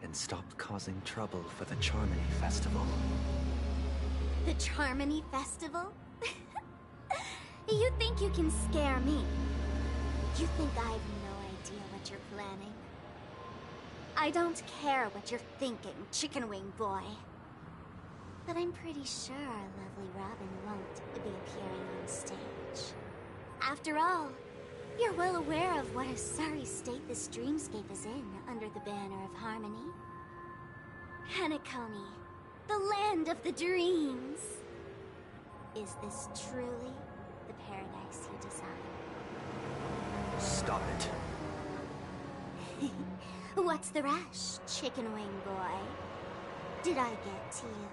and stop causing trouble for the Charmony Festival. The Charmony Festival? You think you can scare me? You think I have no idea what you're planning? I don't care what you're thinking, Chicken Wing Boy. But I'm pretty sure our lovely Robin won't be appearing on stage. After all, you're well aware of what a sorry state this dreamscape is in under the banner of harmony. Penacony, the land of the dreams. Is this truly the paradise you desire? Stop it. What's the rush, Chicken Wing Boy? Did I get to you?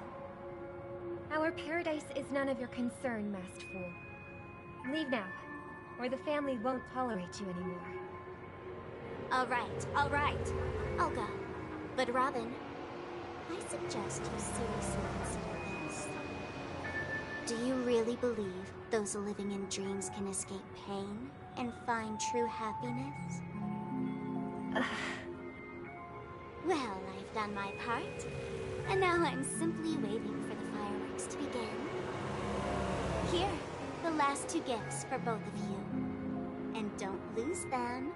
Our paradise is none of your concern, masked fool. Leave now, or the family won't tolerate you anymore. All right. I'll go. But Robin, I suggest you seriously consider this. Do you really believe those living in dreams can escape pain and find true happiness? Well, I've done my part, and now I'm simply waiting for the fireworks to begin. Here, the last 2 gifts for both of you. And don't lose them.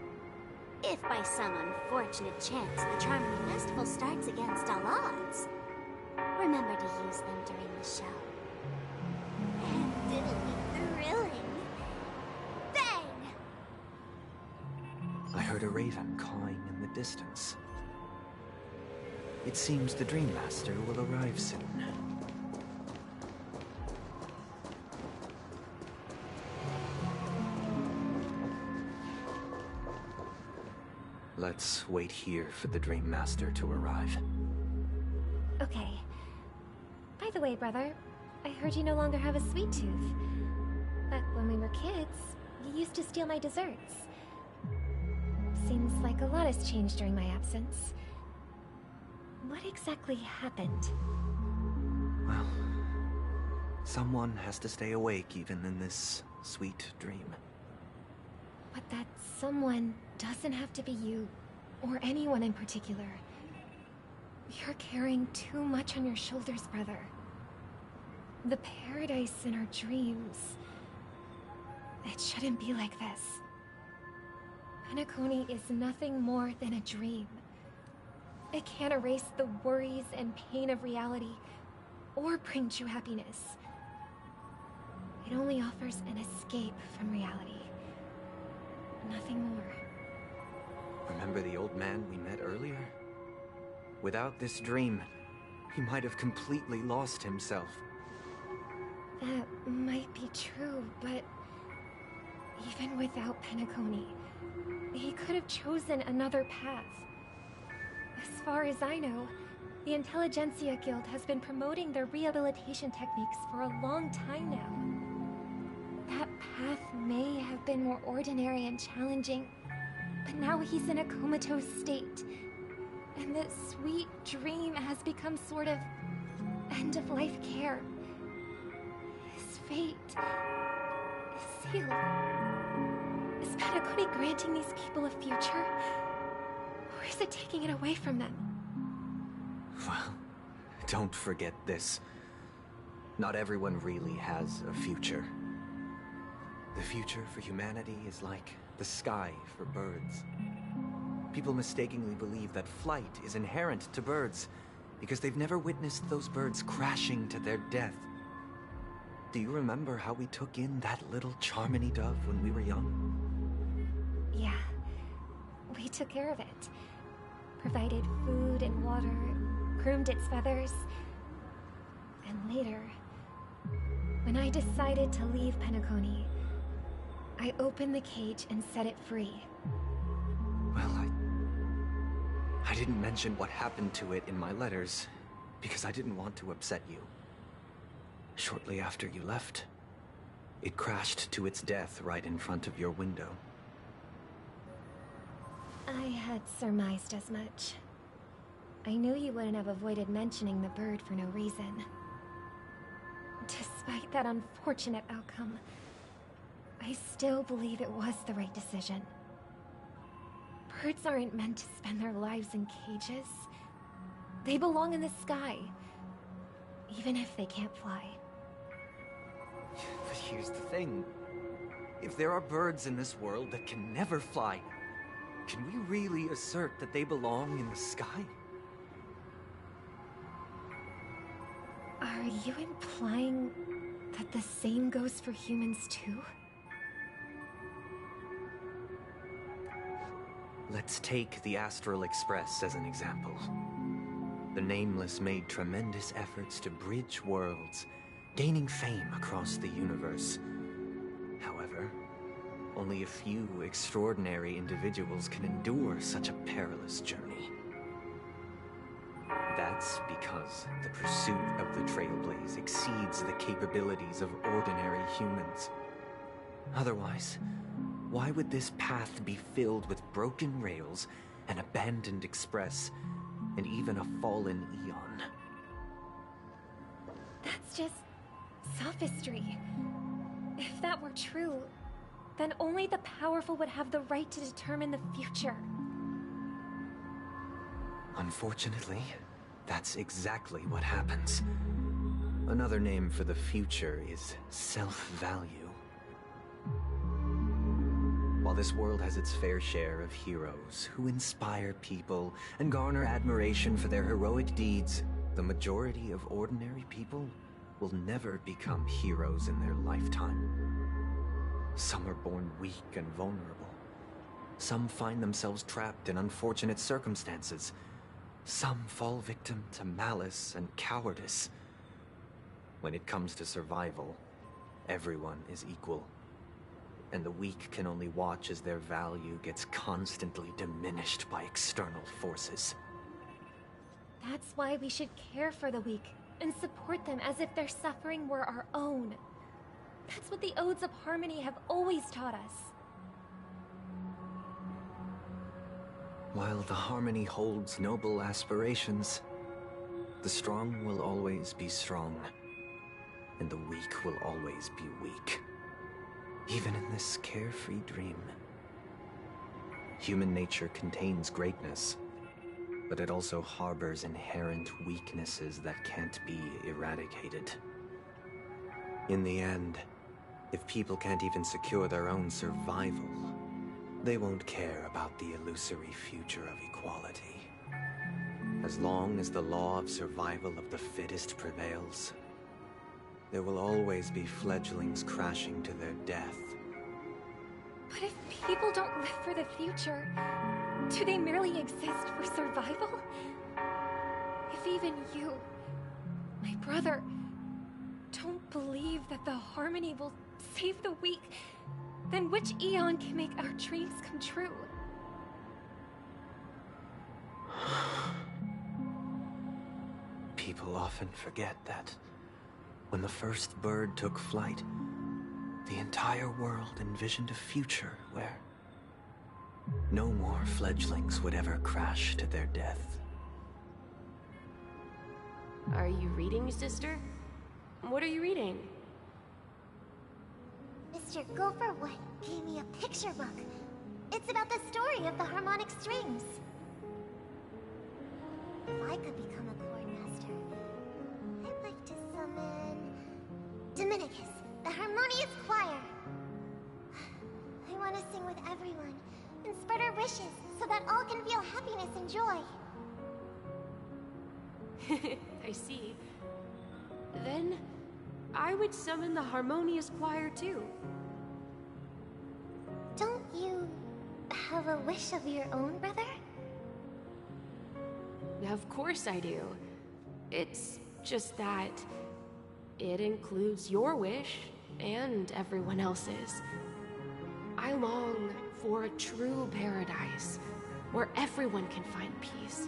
If by some unfortunate chance the Charmony Festival starts against all odds, remember to use them during the show. And it'll be thrilling. Bang! I heard a raven cawing in the distance. It seems the Dream Master will arrive soon. Let's wait here for the Dream Master to arrive. Okay. By the way, brother, I heard you no longer have a sweet tooth. But when we were kids, you used to steal my desserts. Seems like a lot has changed during my absence. What exactly happened? Well, someone has to stay awake even in this sweet dream. But that someone doesn't have to be you, or anyone in particular. You're carrying too much on your shoulders, brother. The paradise in our dreams. It shouldn't be like this. Penacony is nothing more than a dream. It can't erase the worries and pain of reality, or bring true happiness. It only offers an escape from reality. Nothing more. Remember the old man we met earlier? Without this dream, he might have completely lost himself. That might be true, but even without Penacony, he could have chosen another path. As far as I know, the Intelligentsia Guild has been promoting their rehabilitation techniques for a long time now. That path may have been more ordinary and challenging, but now he's in a comatose state, and the sweet dream has become sort of end-of-life care. His fate is sealed. Is Penacony granting these people a future? Or is it taking it away from them? Well, don't forget this. Not everyone really has a future. The future for humanity is like the sky for birds. People mistakenly believe that flight is inherent to birds because they've never witnessed those birds crashing to their death. Do you remember how we took in that little Charmony dove when we were young? Yeah. We took care of it. Provided food and water, groomed its feathers. And later, when I decided to leave Penacony, I opened the cage and set it free. Well, I didn't mention what happened to it in my letters. because I didn't want to upset you. Shortly after you left, it crashed to its death right in front of your window. I had surmised as much. I knew you wouldn't have avoided mentioning the bird for no reason. Despite that unfortunate outcome, I still believe it was the right decision. Birds aren't meant to spend their lives in cages. They belong in the sky, even if they can't fly. But here's the thing. If there are birds in this world that can never fly, can we really assert that they belong in the sky? Are you implying that the same goes for humans too? Let's take the Astral Express as an example. The Nameless made tremendous efforts to bridge worlds, gaining fame across the universe. However, only a few extraordinary individuals can endure such a perilous journey. That's because the pursuit of the Trailblaze exceeds the capabilities of ordinary humans. Otherwise, why would this path be filled with broken rails, an abandoned express, and even a fallen eon? That's just sophistry. If that were true, then only the powerful would have the right to determine the future. Unfortunately, that's exactly what happens. Another name for the future is self-value. While this world has its fair share of heroes who inspire people and garner admiration for their heroic deeds, the majority of ordinary people will never become heroes in their lifetime. Some are born weak and vulnerable. Some find themselves trapped in unfortunate circumstances. Some fall victim to malice and cowardice. When it comes to survival, everyone is equal. And the weak can only watch as their value gets constantly diminished by external forces. That's why we should care for the weak and support them as if their suffering were our own. That's what the Odes of Harmony have always taught us. While the Harmony holds noble aspirations, the strong will always be strong, and the weak will always be weak. Even in this carefree dream. Human nature contains greatness, but it also harbors inherent weaknesses that can't be eradicated. In the end, if people can't even secure their own survival, they won't care about the illusory future of equality. As long as the law of survival of the fittest prevails, there will always be fledglings crashing to their death. But if people don't live for the future, do they merely exist for survival? If even you, my brother, don't believe that the Harmony will save the weak, then which eon can make our dreams come true? People often forget that when the first bird took flight, the entire world envisioned a future where no more fledglings would ever crash to their death. Are you reading, sister? What are you reading? Mr. Gopherwood gave me a picture book. It's about the story of the harmonic strings. If I could become a chord master, I'd like to summon Dominicus, the harmonious choir. I want to sing with everyone and spread our wishes so that all can feel happiness and joy. I see. Then, I would summon the harmonious choir too. Don't you have a wish of your own, brother? Of course I do. It's just that it includes your wish and everyone else's. I long for a true paradise where everyone can find peace.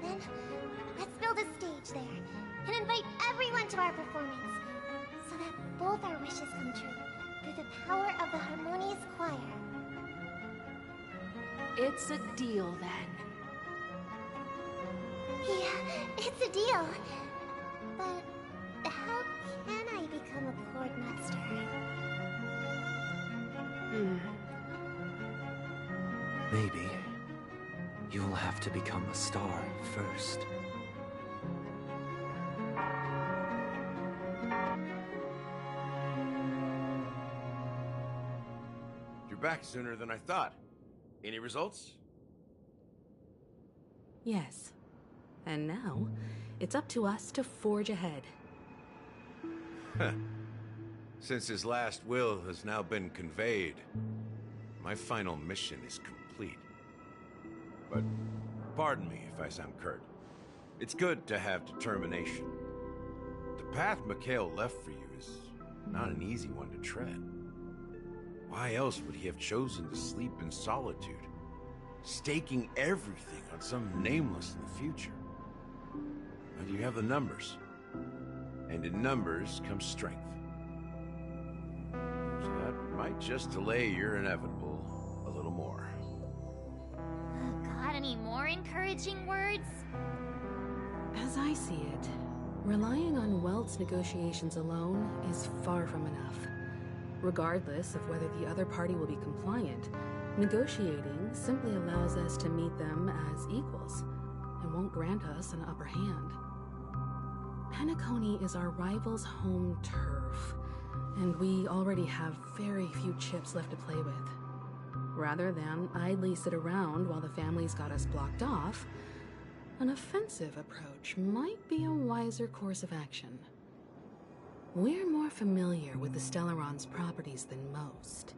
Then build a stage there and invite everyone to our performance so that both our wishes come true through the power of the harmonious choir. It's a deal, then. Yeah, it's a deal. But how can I become a chord master? Maybe you will have to become a star first. You're back sooner than I thought. Any results? Yes. And now, it's up to us to forge ahead. Since his last will has now been conveyed, my final mission is complete. But pardon me if I sound curt. It's good to have determination. The path Mikhail left for you is not an easy one to tread. Why else would he have chosen to sleep in solitude, staking everything on some nameless in the future? But you have the numbers, and in numbers comes strength. So that might just delay your inevitable a little more. Got any more encouraging words? As I see it, relying on Welt's negotiations alone is far from enough. Regardless of whether the other party will be compliant, negotiating simply allows us to meet them as equals and won't grant us an upper hand. Penacony is our rival's home turf, and we already have very few chips left to play with. Rather than idly sit around while the family's got us blocked off, an offensive approach might be a wiser course of action. We're more familiar with the Stellaron's properties than most,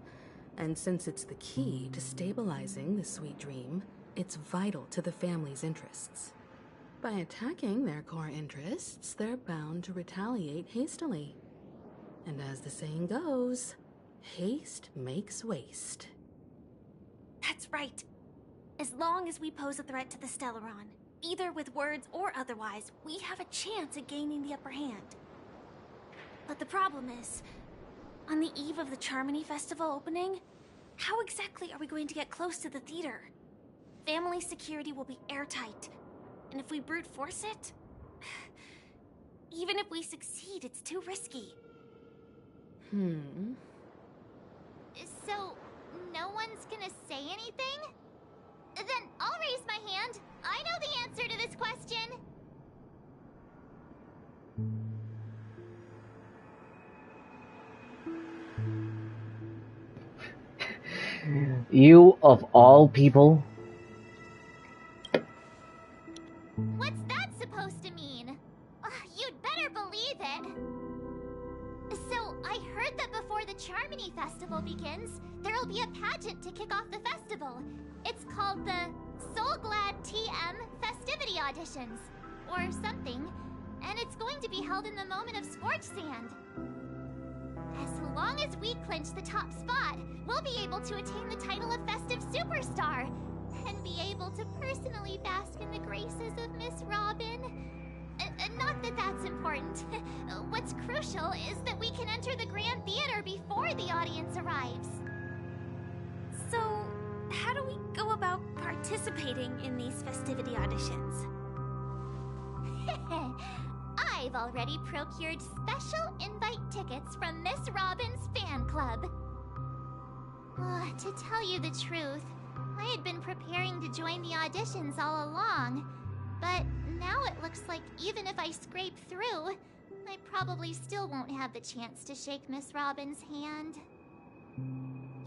and since it's the key to stabilizing the sweet dream, it's vital to the family's interests. By attacking their core interests, they're bound to retaliate hastily. And as the saying goes, haste makes waste. That's right. As long as we pose a threat to the Stellaron, either with words or otherwise, we have a chance at gaining the upper hand. But the problem is, on the eve of the Charmony Festival opening, how exactly are we going to get close to the theater? Family security will be airtight, and if we brute force it, even if we succeed, it's too risky. So, no one's gonna say anything? Then I'll raise my hand. I know the answer to this question. You of all people? What's that supposed to mean? You'd better believe it. So, I heard that before the Charmony Festival begins, there'll be a pageant to kick off the festival. It's called the Soulglad TM Festivity Auditions, or something, and it's going to be held in the moment of Scorch Sand. As long as we clinch the top spot, we'll be able to attain the title of Festive Superstar, and be able to personally bask in the graces of Miss Robin. Not that that's important. What's crucial is that we can enter the Grand Theater before the audience arrives. So, how do we go about participating in these festivity auditions? I've already procured special invite tickets from Miss Robin's fan club. To tell you the truth, I had been preparing to join the auditions all along, but now it looks like even if I scrape through, I probably still won't have the chance to shake Miss Robin's hand.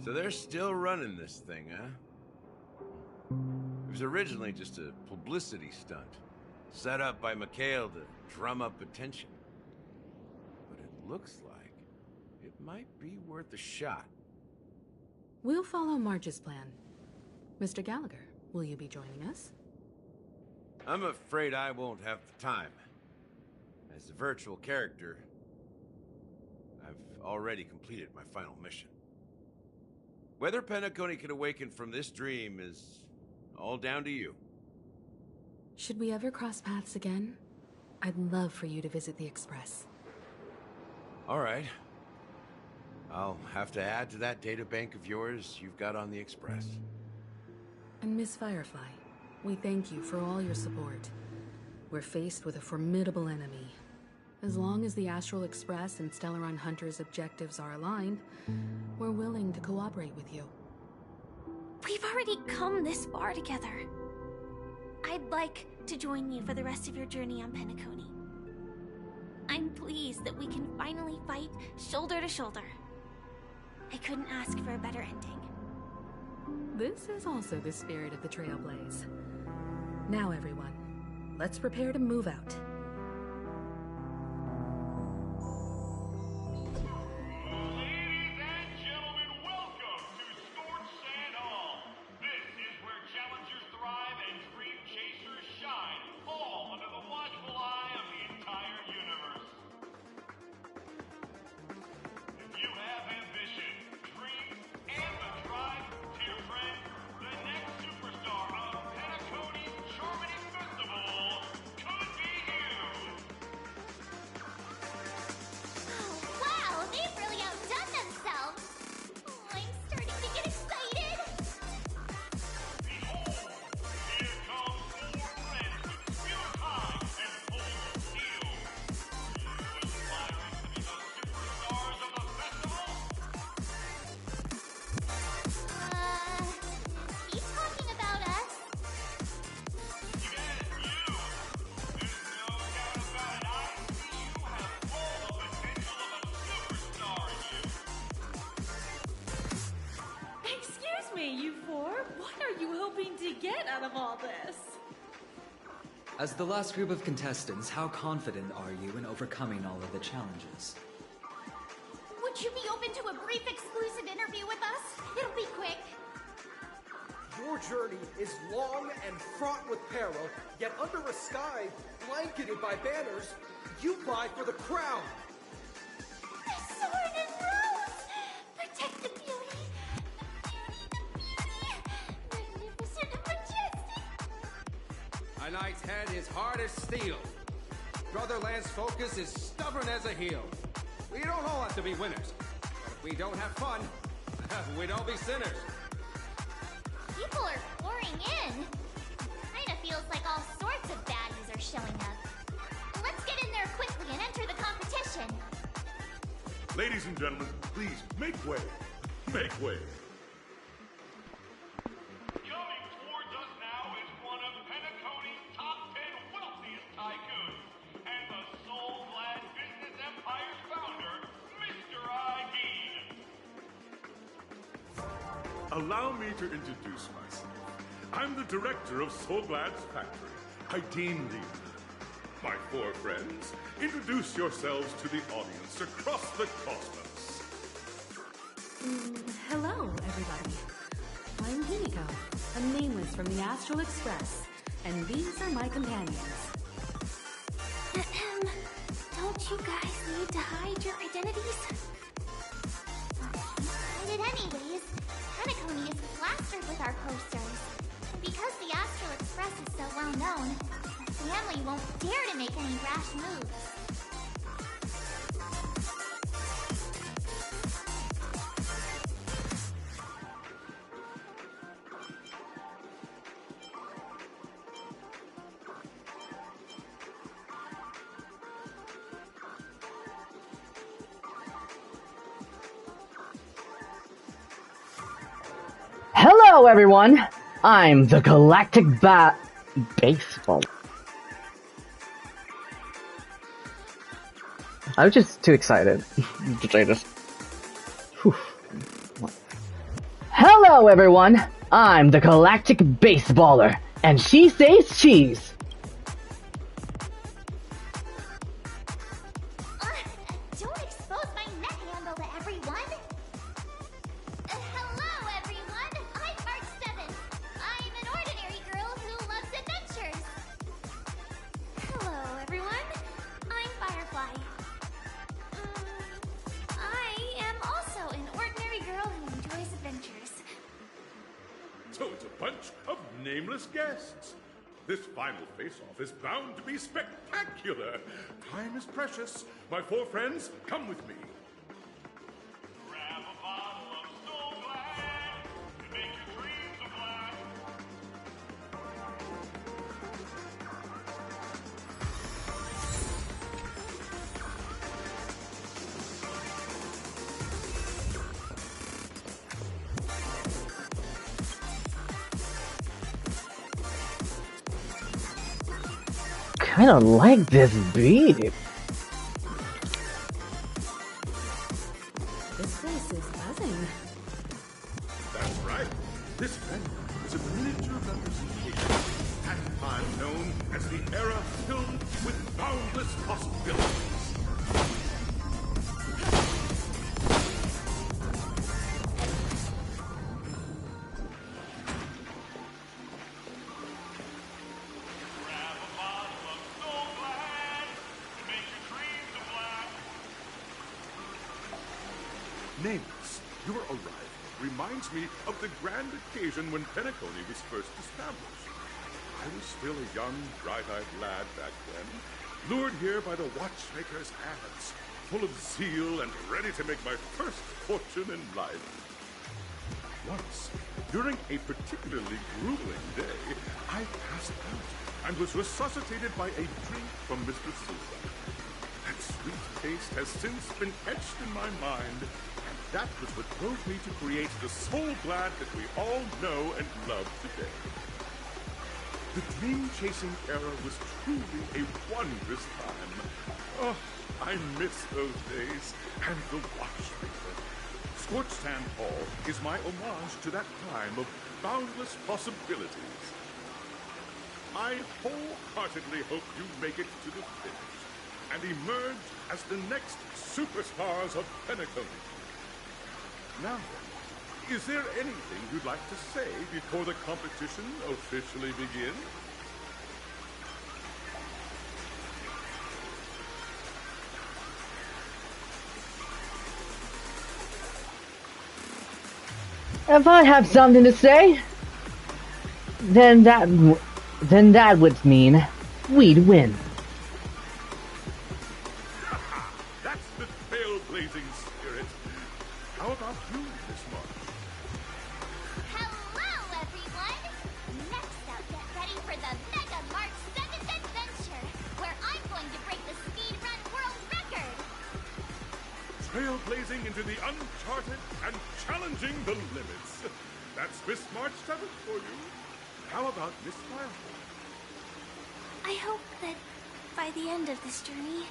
So they're still running this thing, huh? It was originally just a publicity stunt, set up by Mikhail to drum up attention. But it looks like it might be worth a shot. We'll follow Marge's plan. Mr. Gallagher, will you be joining us? I'm afraid I won't have the time. As a virtual character, I've already completed my final mission. Whether Penacony can awaken from this dream is all down to you. Should we ever cross paths again, I'd love for you to visit the Express. All right. I'll have to add to that databank of yours you've got on the Express. And Miss Firefly, we thank you for all your support. We're faced with a formidable enemy. As long as the Astral Express and Stellaron Hunter's objectives are aligned, we're willing to cooperate with you. We've already come this far together. I'd like to join you for the rest of your journey on Penacony. I'm pleased that we can finally fight shoulder to shoulder. I couldn't ask for a better ending. This is also the spirit of the Trailblaze. Now everyone, let's prepare to move out. As the last group of contestants, how confident are you in overcoming all of the challenges? Would you be open to a brief exclusive interview with us? It'll be quick. Your journey is long and fraught with peril, yet under a sky blanketed by banners, you vie for the crown. The sword and rose! Protect the beauty! The beauty! Magnificent and majestic! A knight's head is hard as steel. Brotherland's focus is stubborn as a heel. We don't all have to be winners. But if we don't have fun, we don't be sinners. People are pouring in. Kinda feels like all sorts of baddies are showing up. Let's get in there quickly and enter the competition. Ladies and gentlemen, please make way. Make way. Coming towards us now is one of Penacony's top 10 wealthiest tycoons and the soul-glad business empire's founder, Mr. I. Allow me to introduce myself. I'm the director of Soulglad's factory, Dean Lee. My four friends, introduce yourselves to the audience across the cosmos. Hello, everybody. I'm Himiko, a nameless from the Astral Express, and these are my companions. Don't you guys need to hide your identities? Hide it anyways. Penacony is plastered with our posters. And because the Astral Express is so well known, the family won't dare to make any rash moves. Hello, everyone! I'm the Galactic Baseball. I was just too excited to say this. Whew. Hello, everyone! I'm the Galactic Baseballer, and she says cheese! Don't expose my net handle to everyone! Hello, everyone! I'm Mark 7. I'm an ordinary girl who loves adventures. Hello, everyone. I'm Firefly. I am also an ordinary girl who enjoys adventures. So it's a bunch of nameless guests. This final face-off is bound to be spectacular. Time is precious. My four friends, come with me. Grab a bottle of Soul Glad to make your dreams a blast. Kinda like this beat. This place is buzzing. That's right. This venue is a miniature representation of that time known as the era filled with boundless possibilities. Grab a bottle of Soul Glad to make your dreams a blast. Nameless, your arrival reminds me of the grand occasion when penacony was first established. I was still a young, bright-eyed lad back then, lured here by the watchmaker's hands, full of zeal and ready to make my first fortune in life. Once, during a particularly grueling day, I passed out and was resuscitated by a drink from Mr. Silva. That sweet taste has since been etched in my mind, and that was what drove me to create the Soul Glad that we all know and love today. The dream-chasing era was truly a wondrous time. Oh, I miss those days, and the watchmaker. Scorched Sand Hall is my homage to that time of boundless possibilities. I wholeheartedly hope you make it to the finish and emerge as the next superstars of penacony. Now then, is there anything you'd like to say before the competition officially begins? If I have something to say, then that would mean we'd win. That's the trailblazing spirit. How about you, Miss March? Hello, everyone! Next up, get ready for the Mega March 7th Adventure, where I'm going to break the speedrun world record! Trailblazing into the uncharted and challenging the limits. That's Miss March 7th for you. How about Miss Firefly? I hope that by the end of this journey,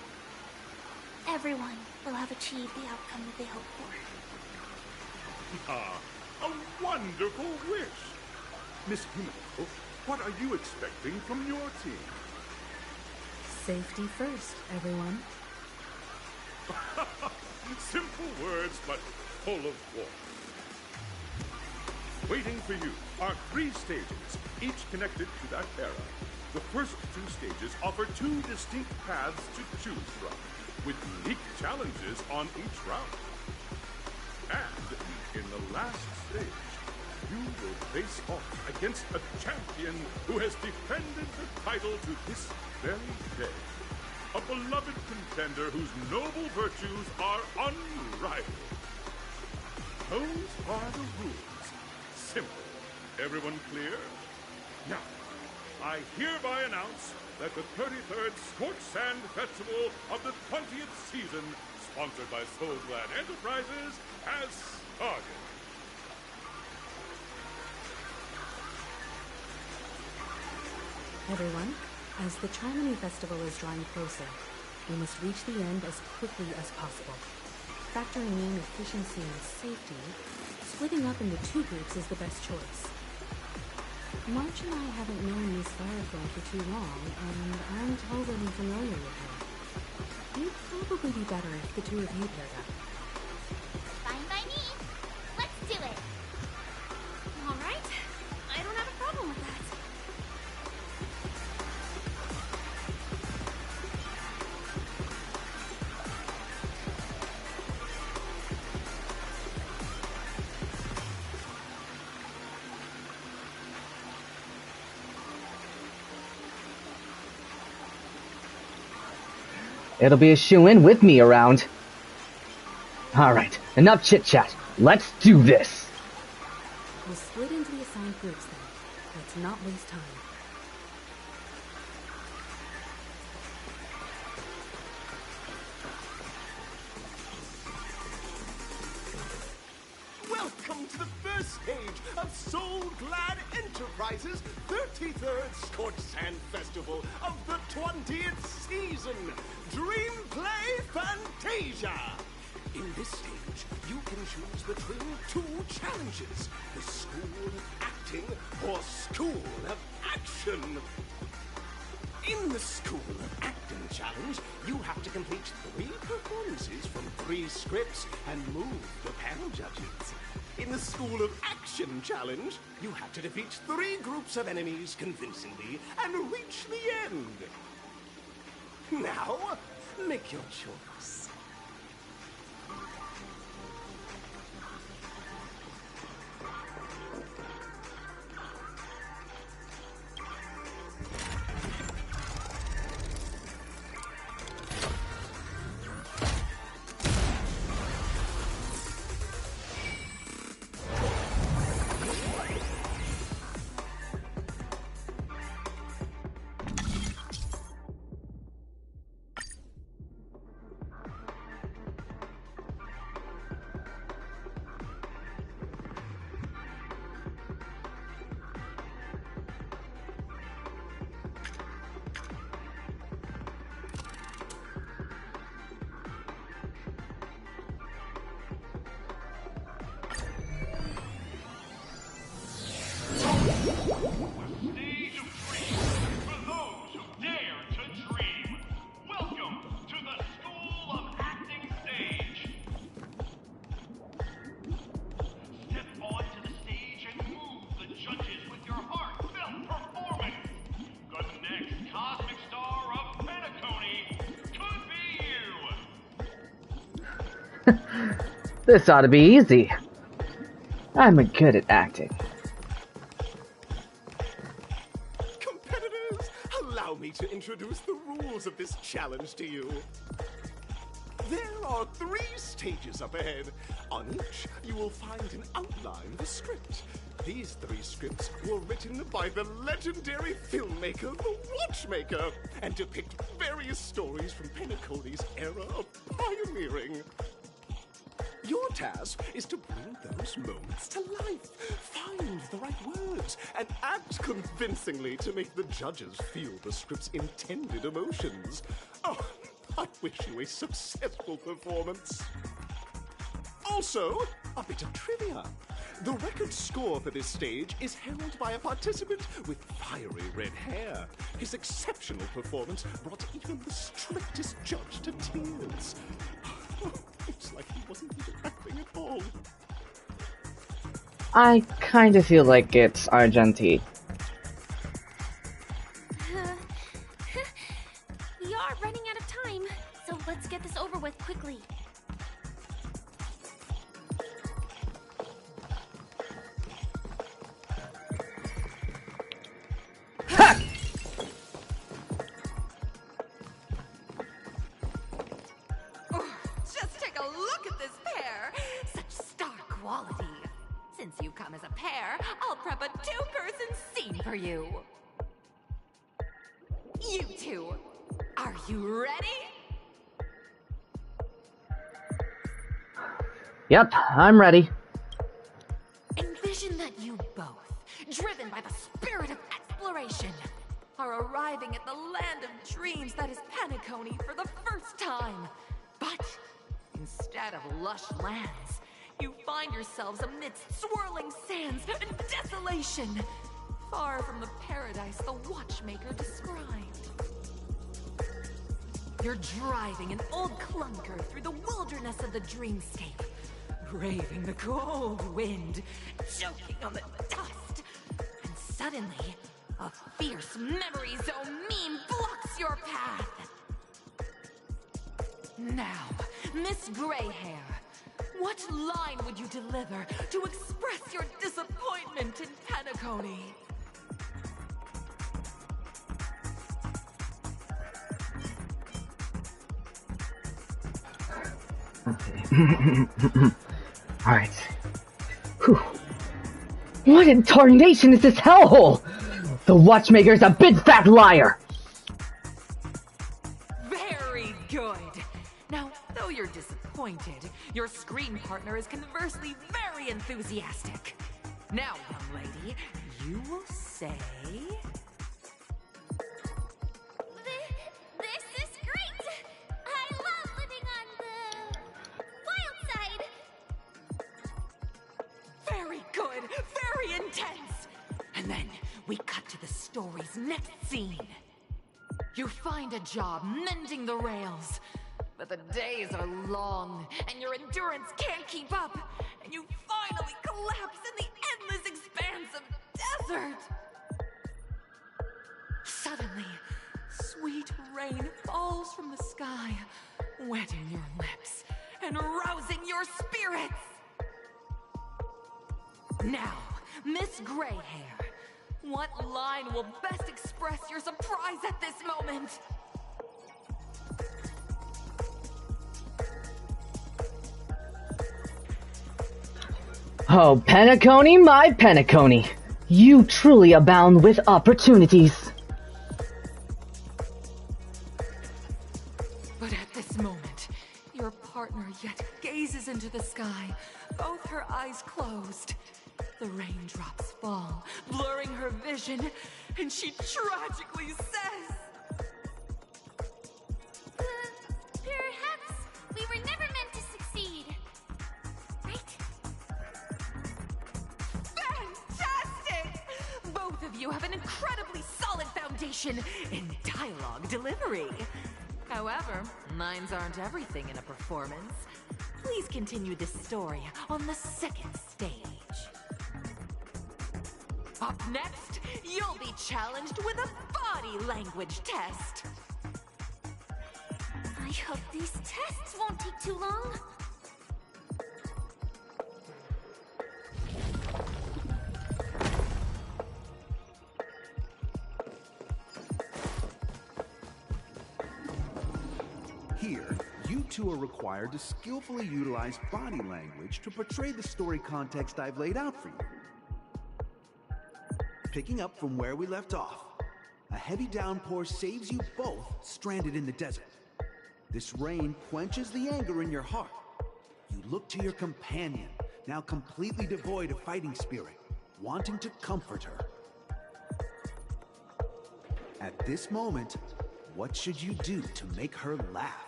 everyone will have achieved the outcome that they hope for. Ah, a wonderful wish. Miss Himiko, what are you expecting from your team? Safety first, everyone. Simple words, but full of warmth. Waiting for you are 3 stages, each connected to that era. The first 2 stages offer 2 distinct paths to choose from, with unique challenges on each round. And in the last stage, you will face off against a champion who has defended the title to this very day. A beloved contender whose noble virtues are unrivaled. Those are the rules. Simple. Everyone clear? Now, I hereby announce that the 33rd Scorched Sand Festival of the 20th season, sponsored by Soul Glad Enterprises, has started. Everyone, as the Charmony Festival is drawing closer, we must reach the end as quickly as possible. Factoring in efficiency and safety, splitting up into 2 groups is the best choice. March and I haven't known Miss Firefly for too long, and aren't already familiar with her. It'd probably be better if the 2 of you paired up. Fine by me. Let's do it. All right. I don't have a problem with that. It'll be a shoo-in with me around. Alright, enough chit-chat. Let's do this! We'll split into the assigned groups then. Let's not waste time. Welcome to the first stage of Soul Glad Enterprises' 33rd Scorched Sand Festival of the 20th season, Dream Play Fantasia! In this stage, you can choose between two challenges, the School of Acting or School of Action. In the School of Acting challenge, you have to complete 3 performances from 3 scripts and move the panel judges. In the School of Action challenge, you have to defeat 3 groups of enemies convincingly and reach the end. Now, make your choice. This ought to be easy. I'm good at acting. Competitors, allow me to introduce the rules of this challenge to you. There are 3 stages up ahead. On each, you will find an outline of a script. These 3 scripts were written by the legendary filmmaker, The Watchmaker, and depict various stories from Penacony's era of pioneering. Your task is to bring those moments to life, find the right words, and act convincingly to make the judges feel the script's intended emotions. Oh, I wish you a successful performance. Also, a bit of trivia. The record score for this stage is held by a participant with fiery red hair. His exceptional performance brought even the strictest judge to tears. It's like he wasn't even acting at all. I kinda feel like it's Argenti. We are running out of time, so let's get this over with quickly. Just take a look at this pair! Such star quality. Since you come as a pair, I'll prep a 2-person scene for you. You two, are you ready? Yep, I'm ready. Envision that you both, driven by the spirit of exploration, are arriving at the land of dreams that is Penacony for the first time. But instead of lush lands, you find yourselves amidst swirling sands and desolation, far from the paradise the Watchmaker described. You're driving an old clunker through the wilderness of the dreamscape, braving the cold wind, choking on the dust, and suddenly, a fierce memory zone meme blocks your path. Now, Miss Greyhair, what line would you deliver to express your disappointment in Penacony? Okay. Alright. What in tarnation is this hellhole? The watchmaker's a big fat liar! Very good. Now, though you're disappointed, your screen partner is conversely very enthusiastic. Now, young lady, you will say... This is great! I love living on the wild side. Very good, very intense. And then we cut to the story's next scene. You find a job mending the rails, but the days are long and your endurance can't keep up, and you finally collapse in the endless expanse of desert. Suddenly, sweet rain falls from the sky, wetting your lips and rousing your spirits. Now, Miss Greyhair, what line will best express your surprise at this moment? Oh, penacony, my penacony. You truly abound with opportunities. But at this moment, your partner yet gazes into the sky, both her eyes closed. The raindrops fall, blurring her vision, and she tragically says... Perhaps we were never meant to succeed. Right? Fantastic! Both of you have an incredibly solid foundation in dialogue delivery. However, lines aren't everything in a performance. Please continue this story on the second stage. Up next, you'll be challenged with a body language test. I hope these tests won't take too long. Here, you two are required to skillfully utilize body language to portray the story context I've laid out for you. Picking up from where we left off, a heavy downpour saves you both stranded in the desert. This rain quenches the anger in your heart. You look to your companion, now completely devoid of fighting spirit, wanting to comfort her. At this moment, what should you do to make her laugh?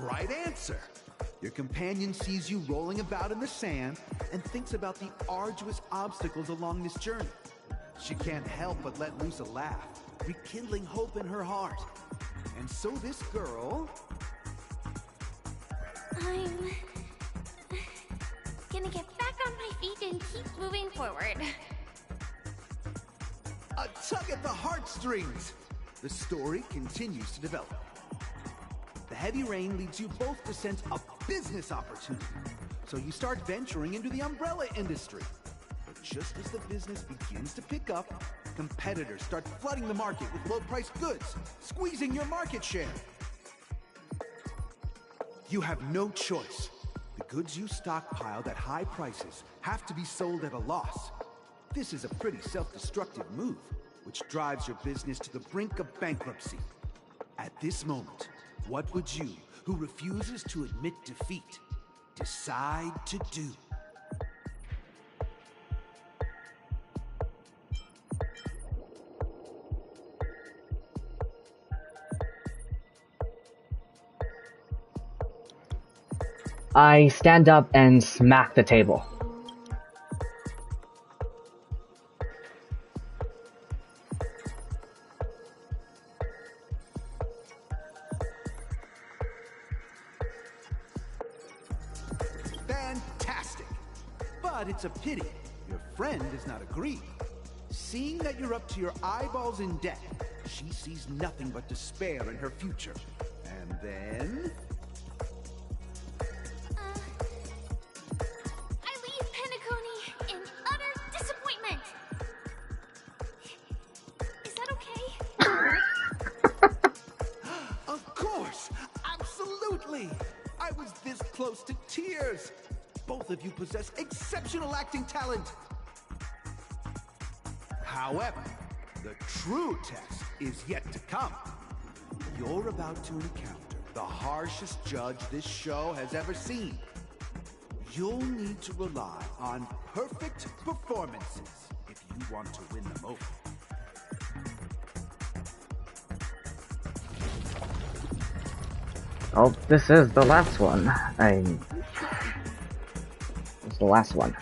Right answer! Your companion sees you rolling about in the sand and thinks about the arduous obstacles along this journey. She can't help but let loose a laugh, rekindling hope in her heart. And so this girl... I'm gonna get back on my feet and keep moving forward. A tug at the heartstrings! The story continues to develop. The heavy rain leads you both to sense a business opportunity, so you start venturing into the umbrella industry. But just as the business begins to pick up, competitors start flooding the market with low-priced goods, squeezing your market share. You have no choice. The goods you stockpiled at high prices have to be sold at a loss. This is a pretty self-destructive move, which drives your business to the brink of bankruptcy. At this moment, what would you, who refuses to admit defeat, decide to do? I stand up and smack the table. Fantastic! But it's a pity. Your friend does not agree. Seeing that you're up to your eyeballs in debt, she sees nothing but despair in her future. And then... I leave Penacony in utter disappointment. Is that okay? Of course! Absolutely! I was this close to tears! Both of you possess exceptional acting talent! However, the true test is yet to come. You're about to encounter the harshest judge this show has ever seen. You'll need to rely on perfect performances if you want to win them over. Oh, this is the last one. It's the last one.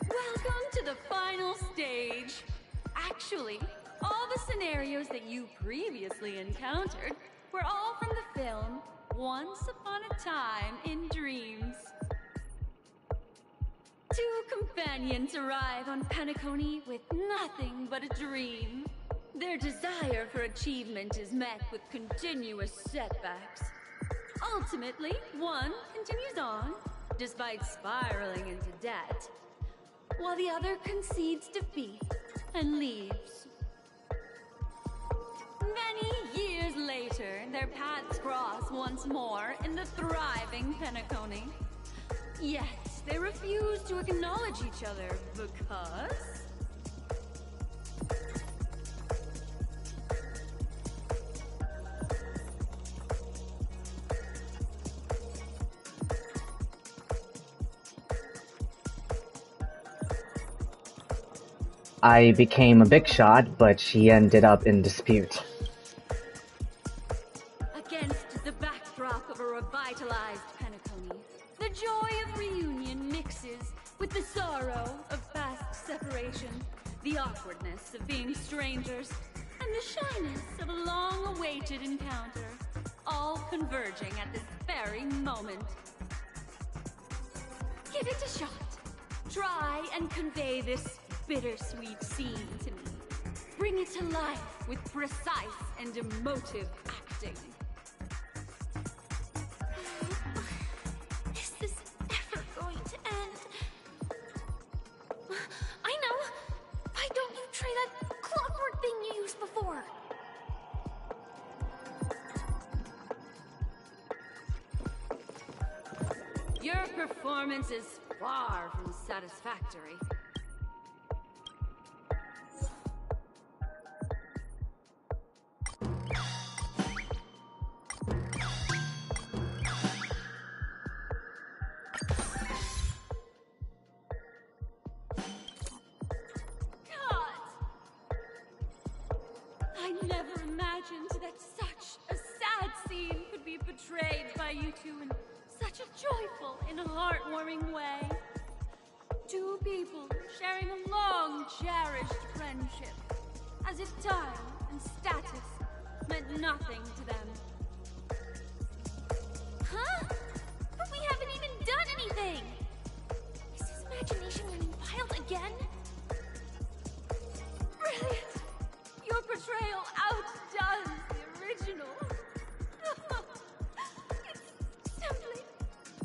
Welcome to the final stage. Actually, all the scenarios that you previously encountered were all from the film Once Upon a Time in Dreams. Two companions arrive on Penacony with nothing but a dream. Their desire for achievement is met with continuous setbacks. Ultimately, one continues on, despite spiraling into debt, while the other concedes defeat and leaves. Many years later, their paths cross once more in the thriving Penacony. Yet, they refuse to acknowledge each other because... I became a big shot, but she ended up in dispute. Against the backdrop of a revitalized Penacony, the joy of reunion mixes with the sorrow of past separation, the awkwardness of being strangers, and the shyness of a long-awaited encounter, all converging at this very moment. Give it a shot. Try and convey this bittersweet scene to me. Bring it to life with precise and emotive acting. Is this ever going to end? I know! Why don't you try that clockwork thing you used before? Your performance is far from satisfactory. I never imagined that such a sad scene could be portrayed by you two in such a joyful and heartwarming way. Two people sharing a long, cherished friendship, as if time and status meant nothing to them. Huh? But we haven't even done anything! Is his imagination running wild again? Brilliant! Your portrayal outdoes the original.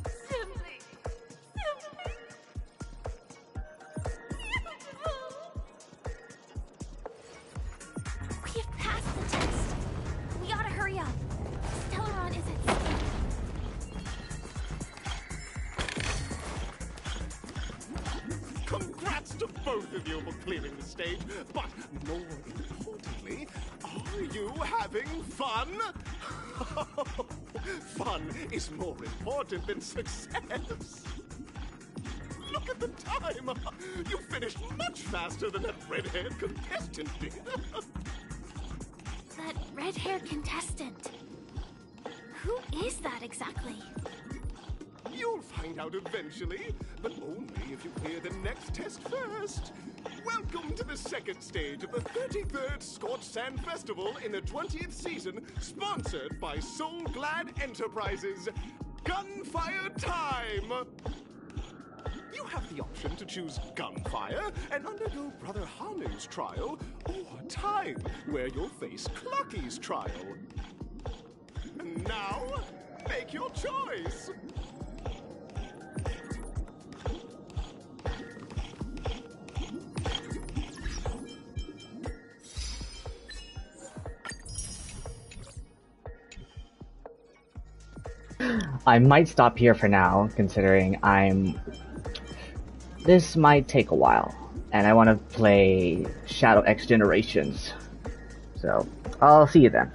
It's simply beautiful. We have passed the test. We ought to hurry up. Stellaron is at stake. Congrats to both of you for clearing the stage, but more importantly, are you having fun? Fun is more important than success. Look at the time! You finished much faster than that red-haired contestant did. That red-haired contestant. Who is that exactly? You'll find out eventually, but only if you clear the next test first. Welcome to the second stage of the 33rd Scorched Sand Festival in the 20th season, sponsored by Soul Glad Enterprises. Gunfire time! You have the option to choose gunfire and undergo Brother Hanu's trial, or time, where you'll face Clucky's trial. And now, make your choice! I might stop here for now, considering this might take a while, and I want to play Shadow X Generations. So, I'll see you then.